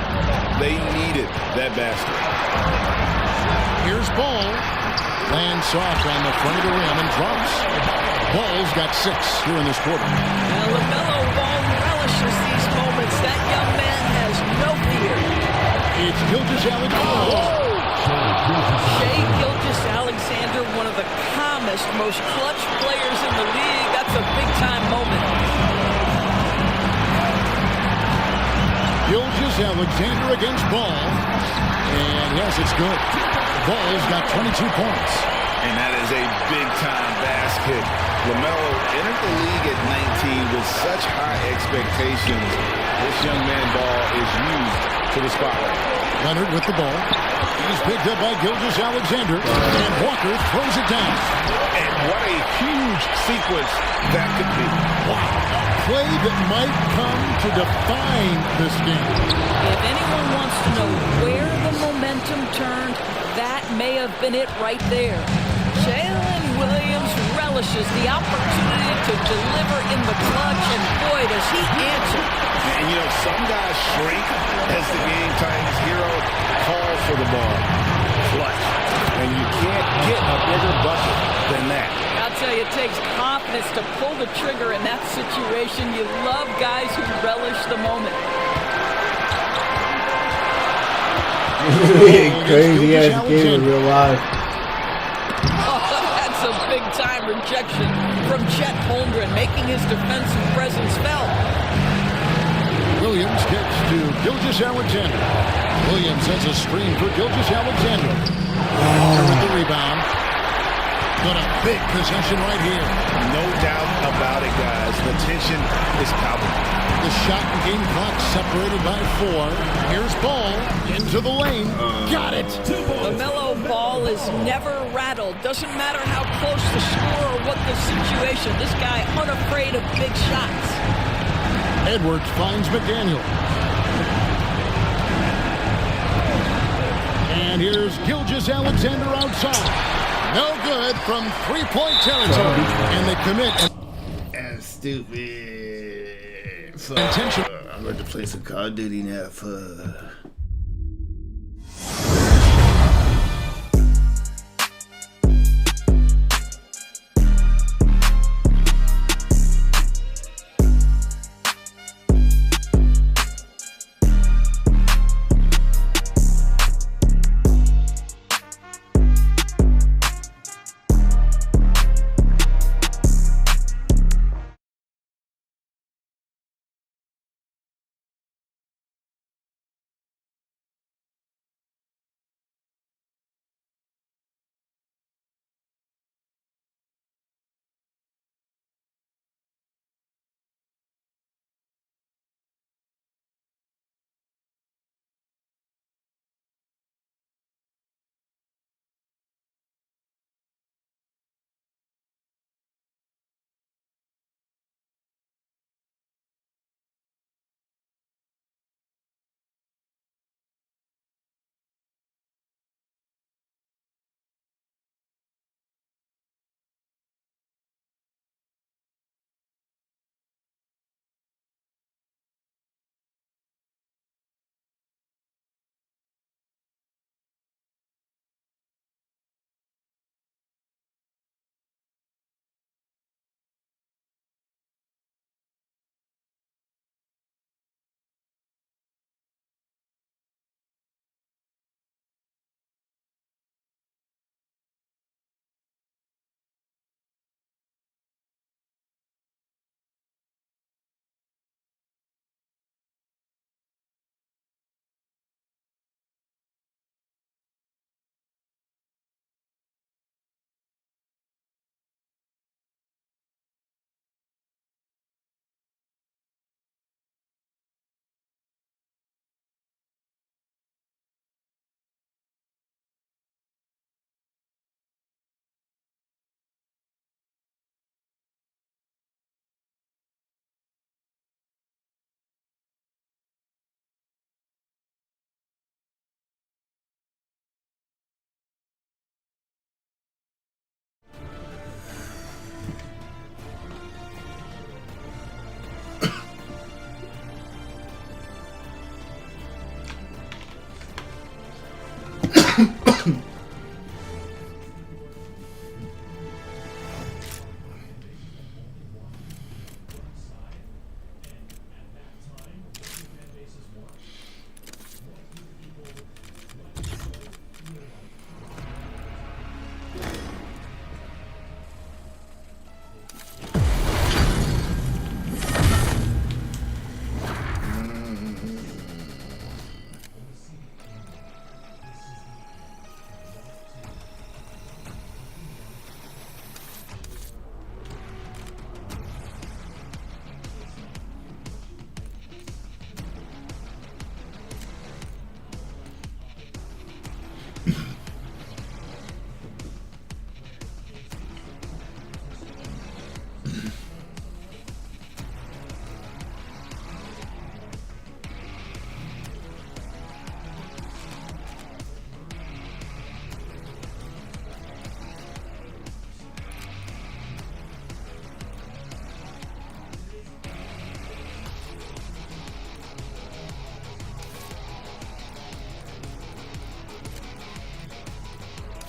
They needed that basket. Here's Ball. Lands soft on the front of the rim and drops. Ball's got 6 here in this quarter. Now, LaMelo Ball relishes these moments. That young man has no fear. It's Gilgeous-Alexander. Shai Gilgeous-Alexander, one of the calmest, most clutch players in the league. That's a a big-time moment. Gilgeous-Alexander against Ball. And yes, it's good. Ball's got 22 points. And that is a big-time basket. LaMelo entered the league at 19 with such high expectations. This young man Ball is used to the spotlight. Leonard with the ball. He's picked up by Gilgeous-Alexander. And Walker throws it down. And what a huge sequence that could be. Wow. Play that might come to define this game. If anyone wants to know where the momentum turned, that may have been it right there. Jalen Williams relishes the opportunity to deliver in the clutch, and boy, does he answer. And, you know, some guys shrink as the game tightens. Hero calls for the ball. Clutch. And you can't get a bigger bucket than that. I'll tell you, it takes confidence to pull the trigger in that situation. You love guys who relish the moment. Crazy ass game in real life. Oh, that's a big-time rejection from Chet Holmgren, making his defensive presence felt. Williams gets to Gilgeous-Alexander. Williams has a screen for Gilgeous-Alexander. With the rebound. But a big possession right here. No doubt about it, guys. The tension is palpable. The shot and game clock separated by 4. Here's Ball into the lane. Got it. LaMelo Ball is never rattled. Doesn't matter how close the score or what the situation. This guy unafraid of big shots. Edwards finds McDaniel. And here's Gilgeous-Alexander outside. No good from three-point territory. And they commit. That's stupid. Intention. I'm going to play some Call of Duty now for...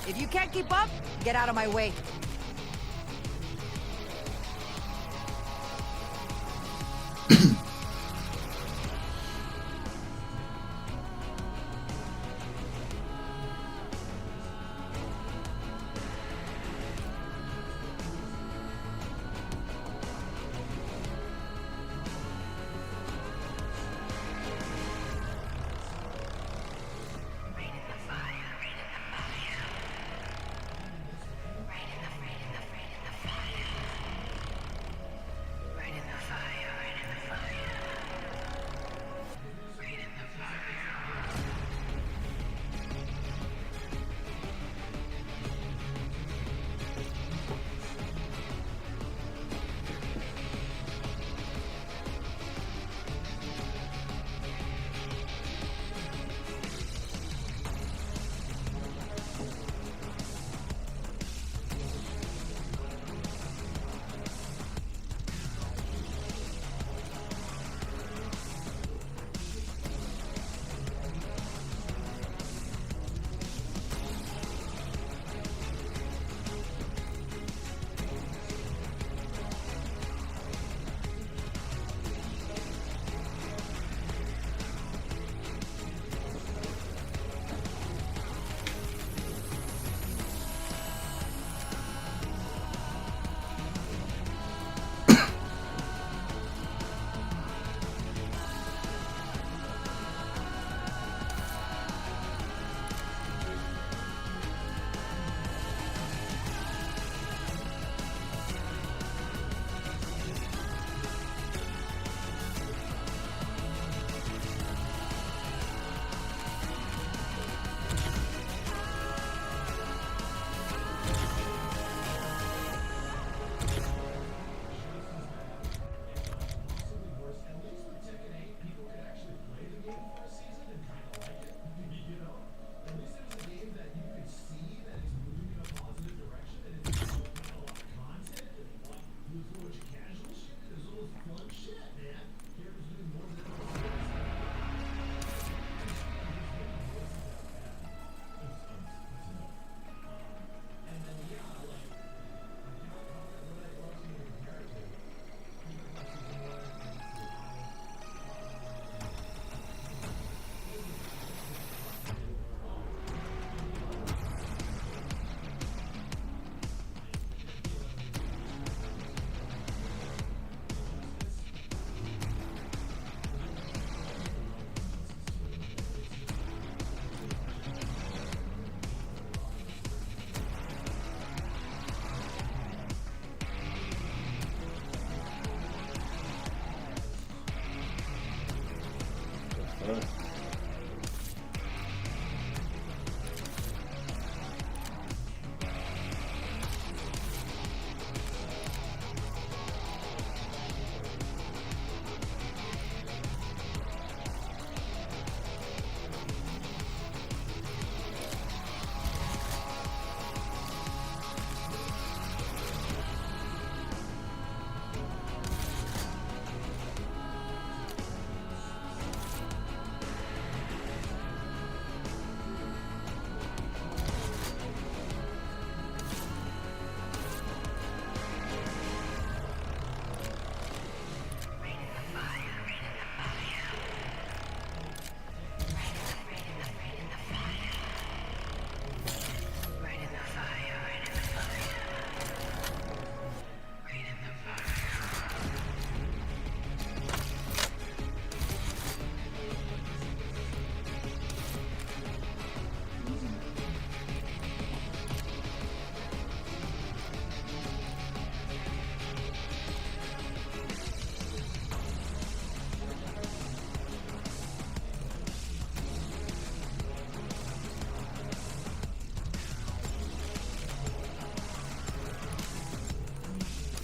If you can't keep up, get out of my way.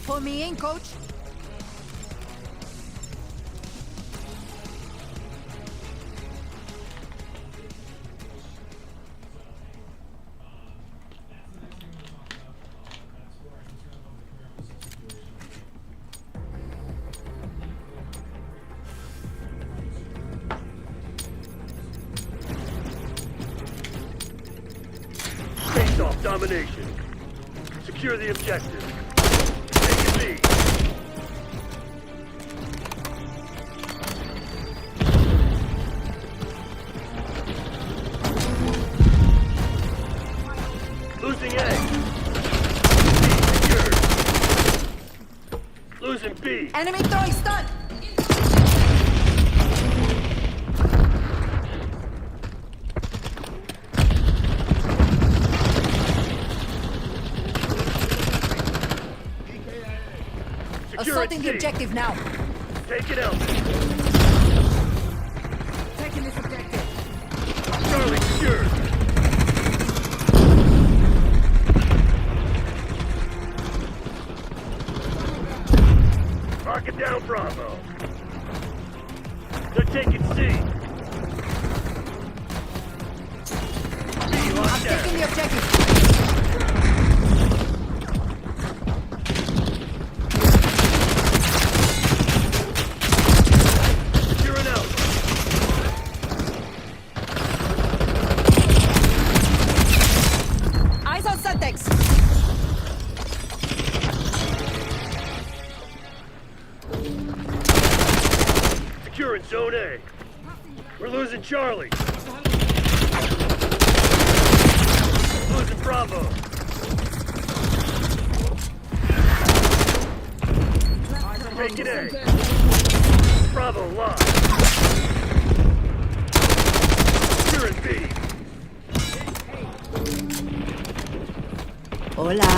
Pull me in, coach. Face off. domination. Secure the objective. Take it B. Losing A. B secured. Losing B. Enemy throwing stun. Assaulting the objective now. Take it out. Taking this objective. Charlie secured. Rocket down Bravo. They're taking C. B locked down. Taking the objective. Securing Alpha. Eyes on Suntex. Securing Zone A. We're losing Charlie. Losing Bravo. Taking A. Bravo locked. Securing B. Hola.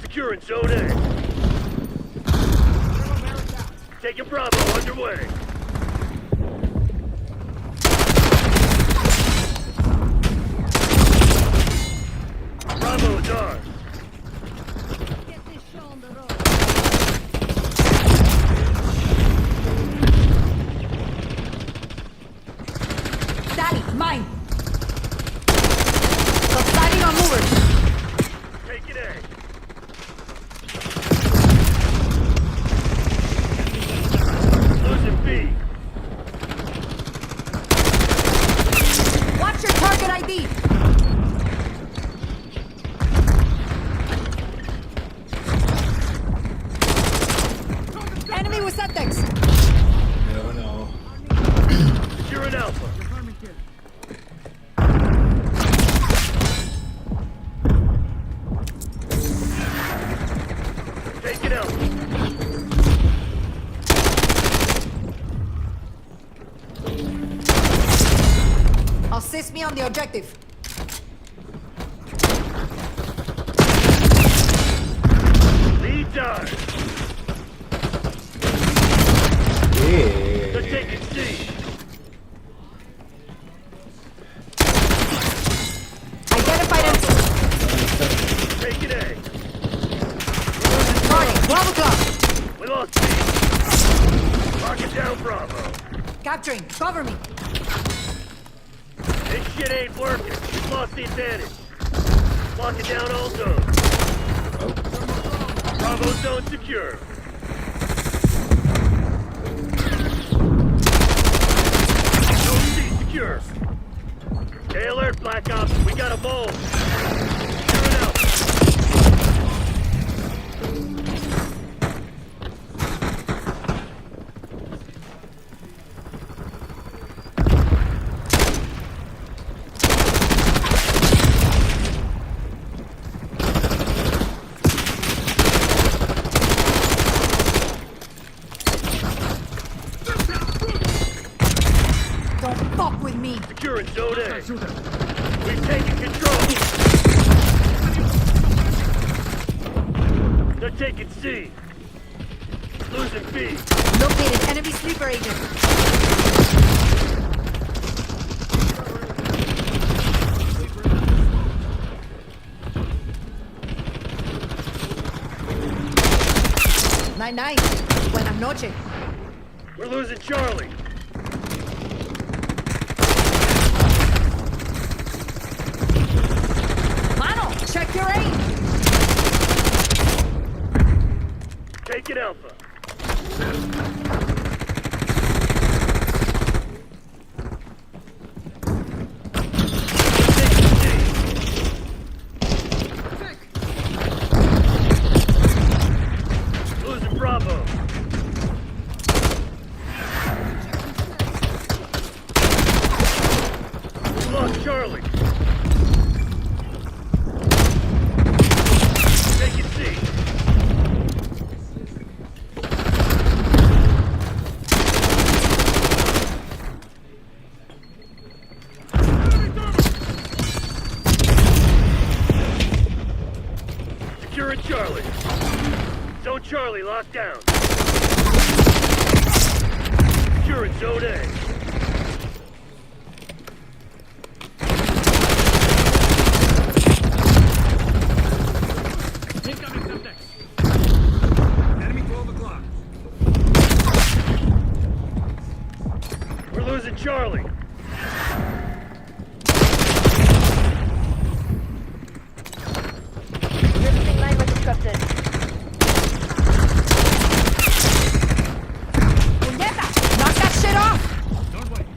Securing Zone A. Taking Bravo underway. Bravo is ours. Daddy, mine. Subsiding on movers. Taking A. Losing B. Watch your target ID. Enemy with Suntex. Never know. Securing Alpha. Taking Alpha. Assist me on the objective. Lead time. Yeah. They're taking C. Identified enemy. Taking A. Target, 12 o'clock. We lost B. Rocket down Bravo. Capturing, cover me. This shit ain't working. We've lost the advantage. Locking down all zones. Bravo zone secure. Zone C secure. Stay alert, Black Ops. We got a mole. Securing out. Don't fuck with me. Securing Zone A. We've taken control. They're taking C. Losing B. Located enemy sleeper agent. Night. Buenas noches. We're losing Charlie. Taking Alpha. Losing Bravo. We lost Charlie. Taking C. Securing Charlie. Zone Charlie locked down. Securing Zone A. Incoming subjects. Enemy 12 o'clock. We're losing Charlie. Riveting line was disrupted. Puñeta! Knock that shit off! Don't wait.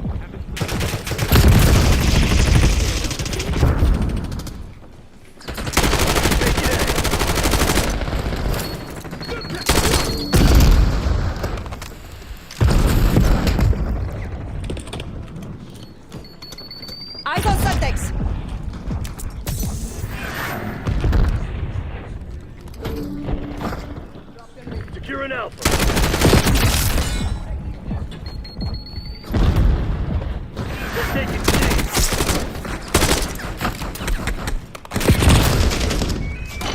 Eyes on subjects! Securing Alpha. We're taking C.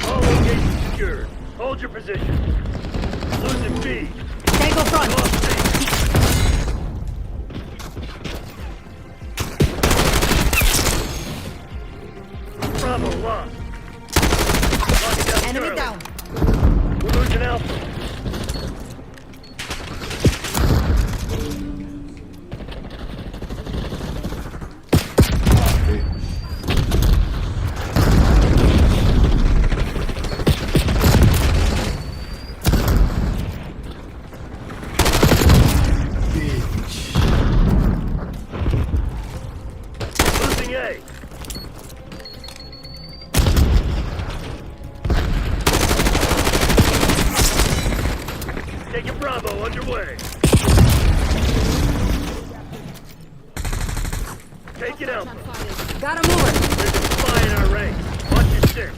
All locations secured. Hold your position. Losing B. Tango front! Lost C. Bravo lost. Locking down Enemy Charlie. down! We're losing Alpha. Losing A. Taking Bravo underway. Taking Alpha. Got a mover! There's a spy in our ranks. Watch your six.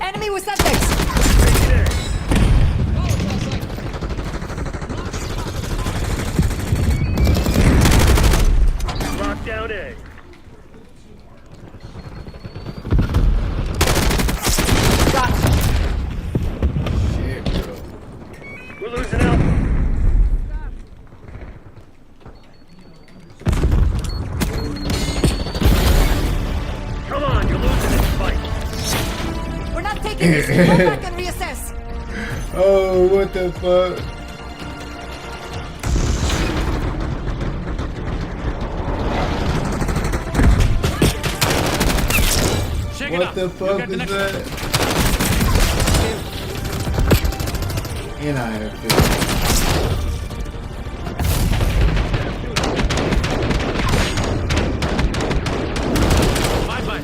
Enemy with subjects! Taking A. Lock down A. Got him. We're losing Alpha. Come on, you're losing this fight. We're not taking this! Go back and reassess! Oh, what the fuck? What the fuck is that? And I have Bye-bye.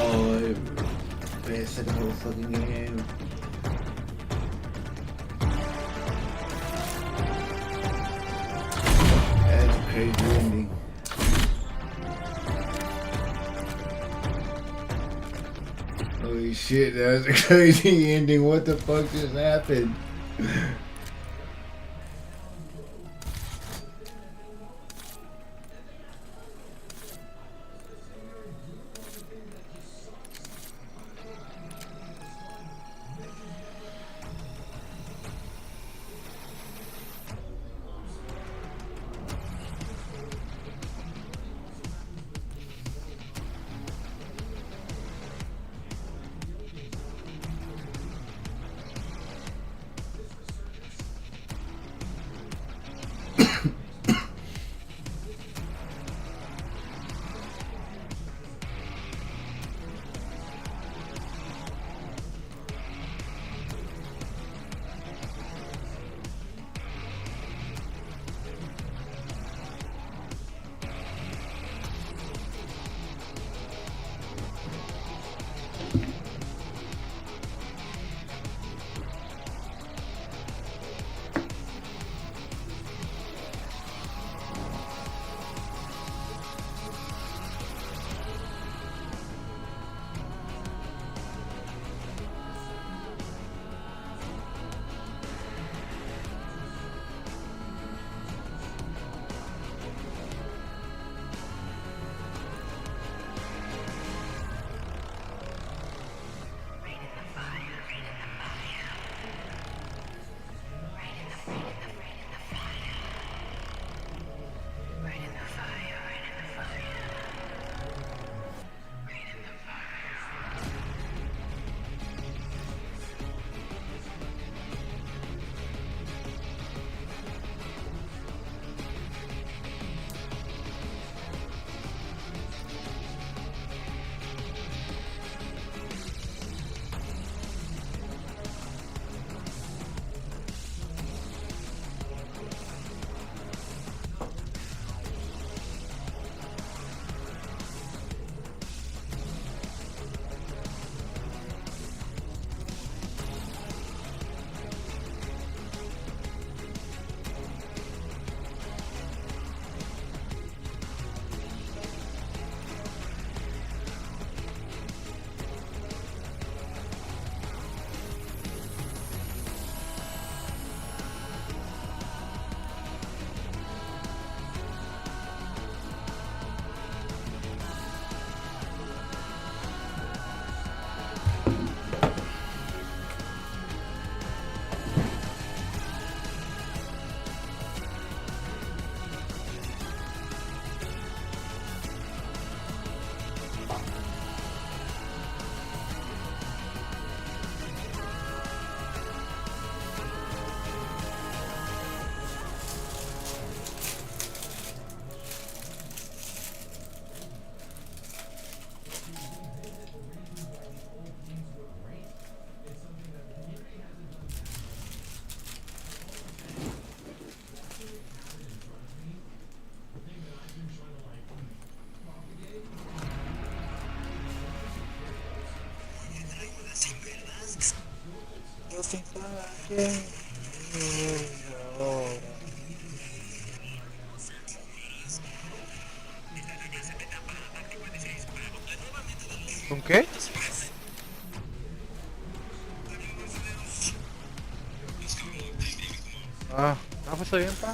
Oh, best of the whole fucking game. That's a crazy ending. Holy shit, that was a crazy ending. What the fuck just happened? ¿Con qué? Ah, no, pues está bien, pa.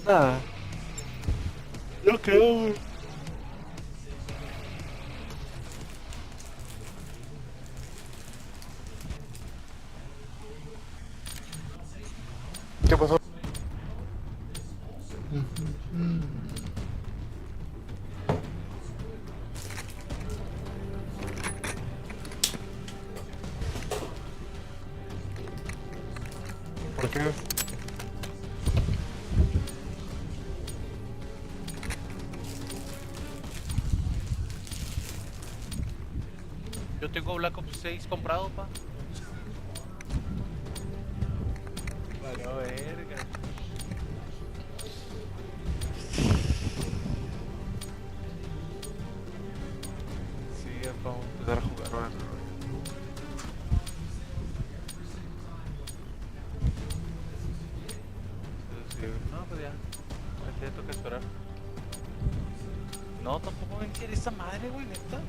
Nada. Yo creo, güey. ¿Qué pasó? ¿Por qué? Yo tengo Black Ops 6 comprado, pa. Vale, verga. Sí, vamos a empezar a jugar ahora. Sí, no, pues ya. Ahorita toca esperar. No, tampoco me quiere esa madre, güey, neta.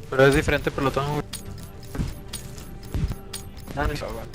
Pero es diferente pelotón, güey. Ah, no, güey.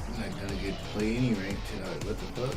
I'm not gonna get to play any rank tonight. What the fuck?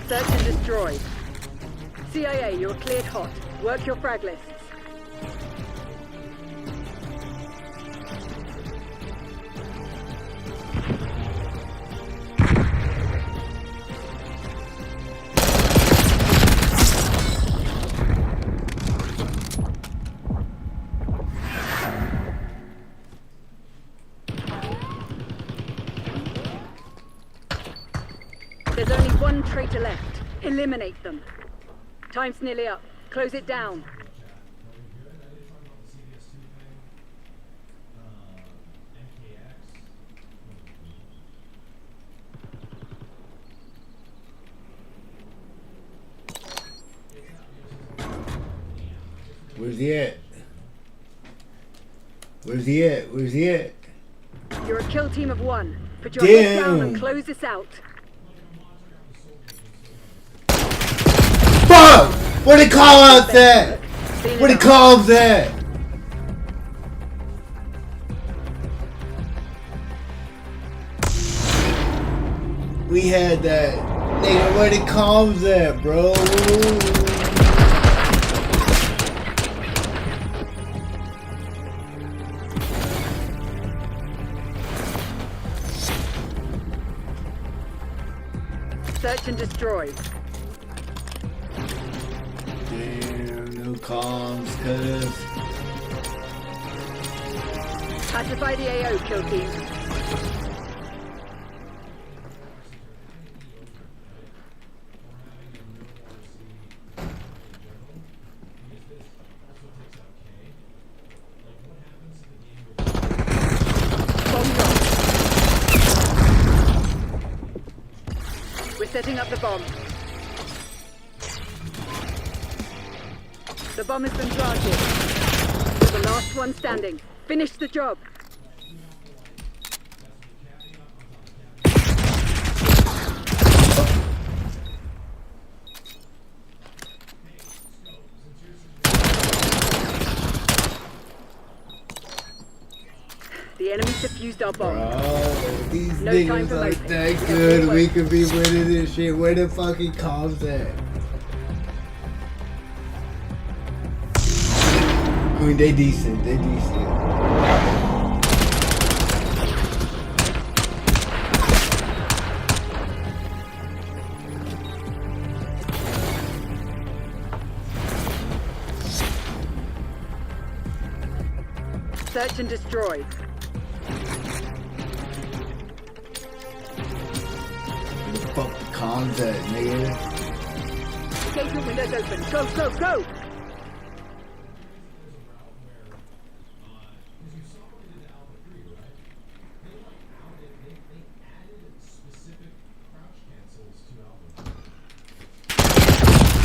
Search and destroy. CIA, you're cleared hot. Work your frag lists. There's only one traitor left. Eliminate them. Time's nearly up. Close it down. Where's he at? Where's he at? Where's he at? You're a kill team of one. Put your head down and close this out. Fuck! What did call out that? What did call that? We had that. Nigga, what did call that, bro? Search and destroy. Damn, no comms, cuz. Pacify the AO, kill team. We're setting up the bomb. The bomb has been planted. You're the last one standing. Finish the job. The enemy defused our bomb. Bro, these No time niggas for are moping. that good. We could be winning this shit. Where the fucking comms at? I mean, they decent. They decent. Search and destroy. Where the fuck the comms at, nigga? Engagement windows open. Go, go, go!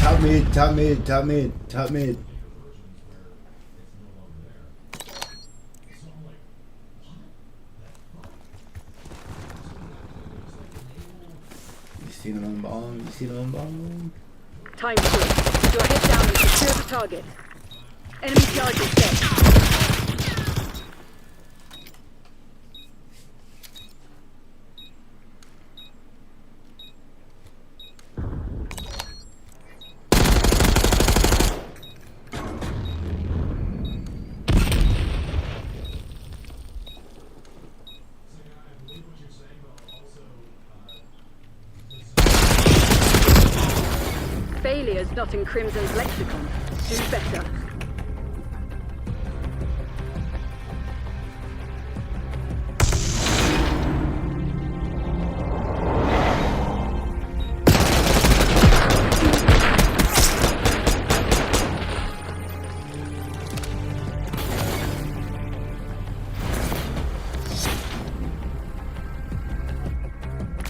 Top mid, top mid, top mid, top mid. You see them on bomb? You see them on bomb? Time to put your head down and secure the target. Enemy charges set. Failure's not in Crimson's lexicon. Do better.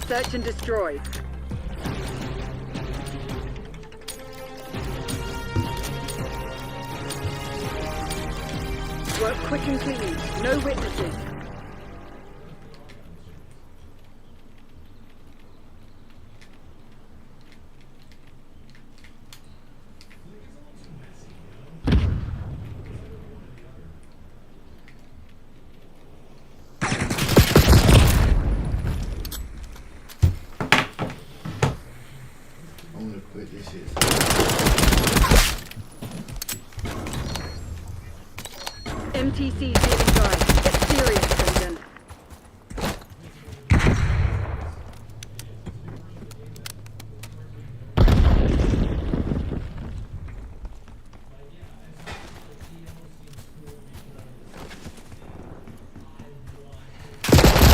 Search and destroy. Work quick and clean. No witnesses. ATC's nearly dry. Get serious, Crimson.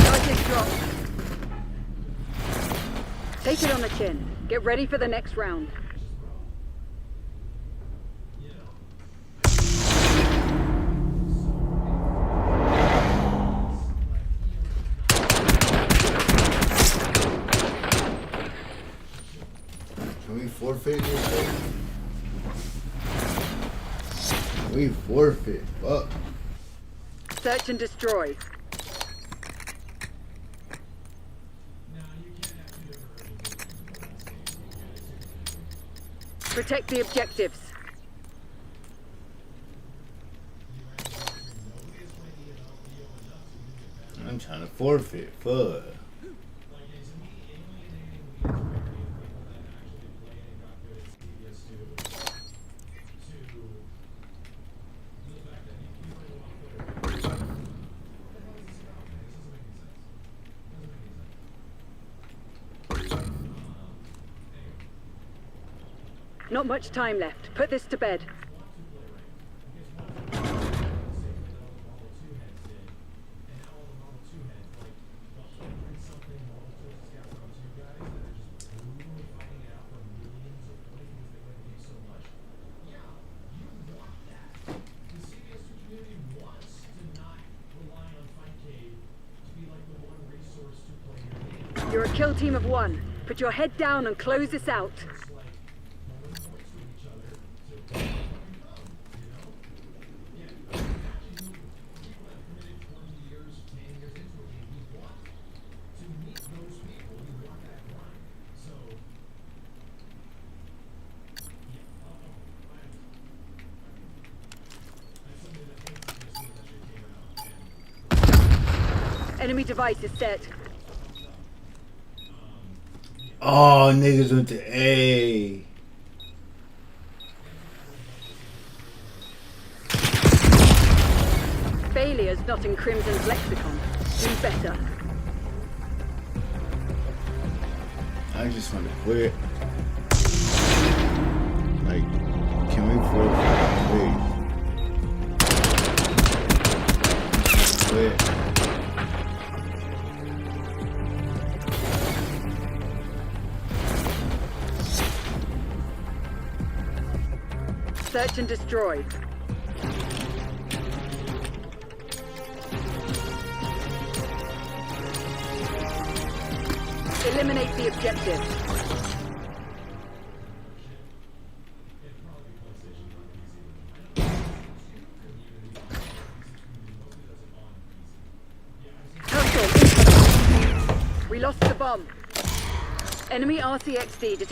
Target dropped. Take it on the chin. Get ready for the next round. Can we forfeit this thing? We forfeit. Fuck. Search and destroy. Protect the objectives. I'm trying to forfeit. Fuck. Not much time left. Put this to bed. You're a kill team of one. Put your head down and close this out. Enemy device is set. Oh, niggas went to A. Failure's not in Crimson's lexicon. Do better. I just want to quit. Like, can we forfeit, please? Quit. Search and destroy. Eliminate the objective. Hellstorm. We lost the bomb. Enemy RCXD detected.